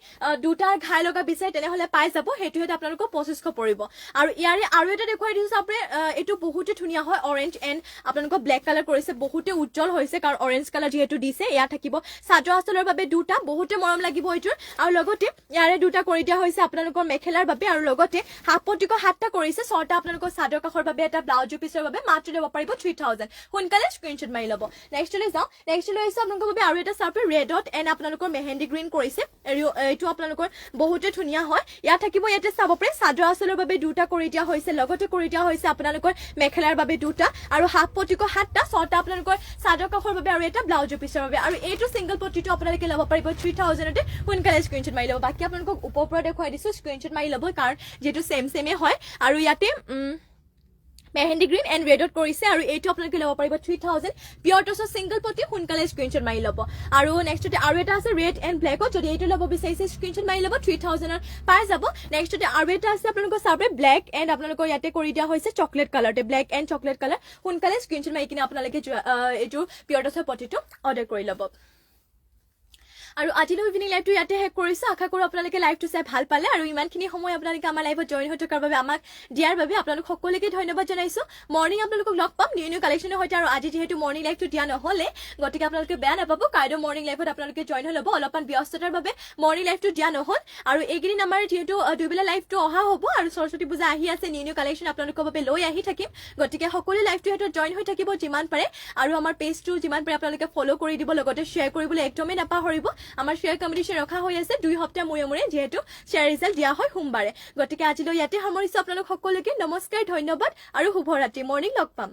দুটা ঘাই লগা বিচাৰে তেনেহলে পাই যাব হেতু হেতু আপোনালোকৰ 2500 পৰিব আৰু ইয়াৰে আৰু এটা দেখুৱাই দিছো আপুনি এটো বহুতে ধুনীয়া হয় অৰেঞ্জ এণ্ড আপোনালোকৰ ব্লেক কালাৰ কৰিছে বহুতে উজ্জ্বল হৈছে কাৰণ অৰেঞ্জ কালাৰ যেহেতু দিছে ইয়া থাকিব চাদৰ আঁচলৰ বাবে দুটা বহুতে মৰম লাগিব এইটোৰ আৰু লগতে ইয়াৰে দুটা কৰি দিয়া হৈছে আপোনালোকৰ মেখেলাৰ বাবে আৰু লগতে হাফ পটিকো 7টা কৰিছে 6টা আপোনালোকৰ চাদৰ কাষৰ বাবে এটা ব্লাউজ পিসৰ বাবে মাত্ৰ ল'ব পাৰিব 3000 সোনকালে স্ক্ৰীনশ্বট মাৰি ল'ব নেক্সটলৈ যাও নেক্সটলৈ আছে আপোনালোকৰ বাবে আৰু এটা চাৰ্পে ৰেডত এণ্ড আপোনালোকৰ মেহেন্দি গ্ৰীণ কৰিছে এইটো আপোনালোকৰ বহুতে ধুনীয়া হয় ইয়াত থাকিব ইয়াতে চাব পাৰে চাদৰ আঁচলৰ বাবে দুটা কৰি দিয়া হৈছে লগতে কৰি দিয়া হৈছে আপোনালোকৰ মেখেলাৰ বাবে দুটা আৰু হাফ পটিকো 7টা 6টা আপোনালোকৰ চাদৰ কাষৰ বাবে আৰু এটা ব্লাউজ পিসৰ বাবে আৰু এইটো সিংগল পটিটো আপোনালোকে ল'ব পাৰিব 3000তে সোনকালে স্ক্ৰীনশ্বট মাৰি ল'ব বাকি আপোনালোকক ওপৰৰ পৰা দেখুৱাই দিছো স্ক্ৰীনশ্বট মাৰি ল'ব কাৰণ যেটো সেমে হয় আৰু ইয়াতে মেহেন্দি গ্ৰীণ এণ্ড ৰেডত কৰিছে আৰু এইটো আপোনালোকে ল'ব পাৰিব 3000 পিয়ৰ টছৰ সিংগল পটি সোনকালে স্ক্ৰীনশ্বট মাৰি ল'ব আৰু নেক্সটতে আৰু এটা আছে ৰেড এণ্ড ব্লেকত যদি এইটো ল'ব বিচাৰিছে স্ক্ৰীনশ্বট মাৰি ল'ব 3000 পাই যাব নেক্সটতে আৰু এটা আছে আপোনালোকৰ চাৰ্পে ব্লেক এণ্ড আপোনালোকৰ ইয়াতে কৰি দিয়া হৈছে চকলেট কালাৰতে ব্লেক এণ্ড চকলেট কালাৰ সোনকালে স্ক্ৰীনশ্বট মাৰি কিনে আপোনালোকে এইটো পিয়ৰ টছৰ পটিটো অৰ্ডাৰ কৰি ল'ব আৰু আজিলৈ ইভিনিং লাইভটো ইয়াতে শেষ কৰিছো আশা কৰো আপোনালোকে লাইভটো চাই ভাল পালে আৰু ইমানখিনি সময় আপোনালোকে আমাৰ লাইভত জয়েন হৈ থকাৰ বাবে আমাক দিয়াৰ বাবে আপোনালোক সকলোকে ধন্যবাদ জনাইছো মৰ্নিং আপোনালোকক লগ পাম নিউ কালেকশ্যনৰ সৈতে আৰু আজি যেহেতু মৰ্নিং লাইভটো দিয়া নহলে গতিকে আপোনালোকে বেয়া নাপাব কাইলৈ মৰ্নিং লাইভত আপোনালোকে জয়েন হৈ ল'ব অলপমান ব্যস্ততাৰ বাবে মৰ্নিং লাইভটো দিয়া নহল আৰু এইকেইদিন আমাৰ যেহেতু দুইবেলা লাইভটো অহা হ'ব আৰু সৰস্বতী পূজা আহি আছে নিউ কালেকশ্যন আপোনালোকৰ বাবে লৈ আহি থাকিম গতিকে সকলো লাইভটো হেতু জয়েন হৈ থাকিব যিমান পাৰে আৰু আমাৰ পেজটো যিমান পাৰে আপোনালোকে ফলো কৰি দিব লগতে শ্বেয়াৰ কৰিবলৈ একদমেই নাপাহৰিব আমাৰ শ্বেয়াৰ কম্পিটিশ্যন ৰখা হৈ আছে 2 সপ্তাহ মূৰে যেহেতু শ্বেয়াৰ ৰিজাল্ট দিয়া হয় সোমবাৰে গতিকে আজিলৈ ইয়াতে সামৰিছো আপোনালোক সকলোকে নমস্কাৰ ধন্যবাদ আৰু শুভৰাত্ৰি মৰ্নিং লগ পাম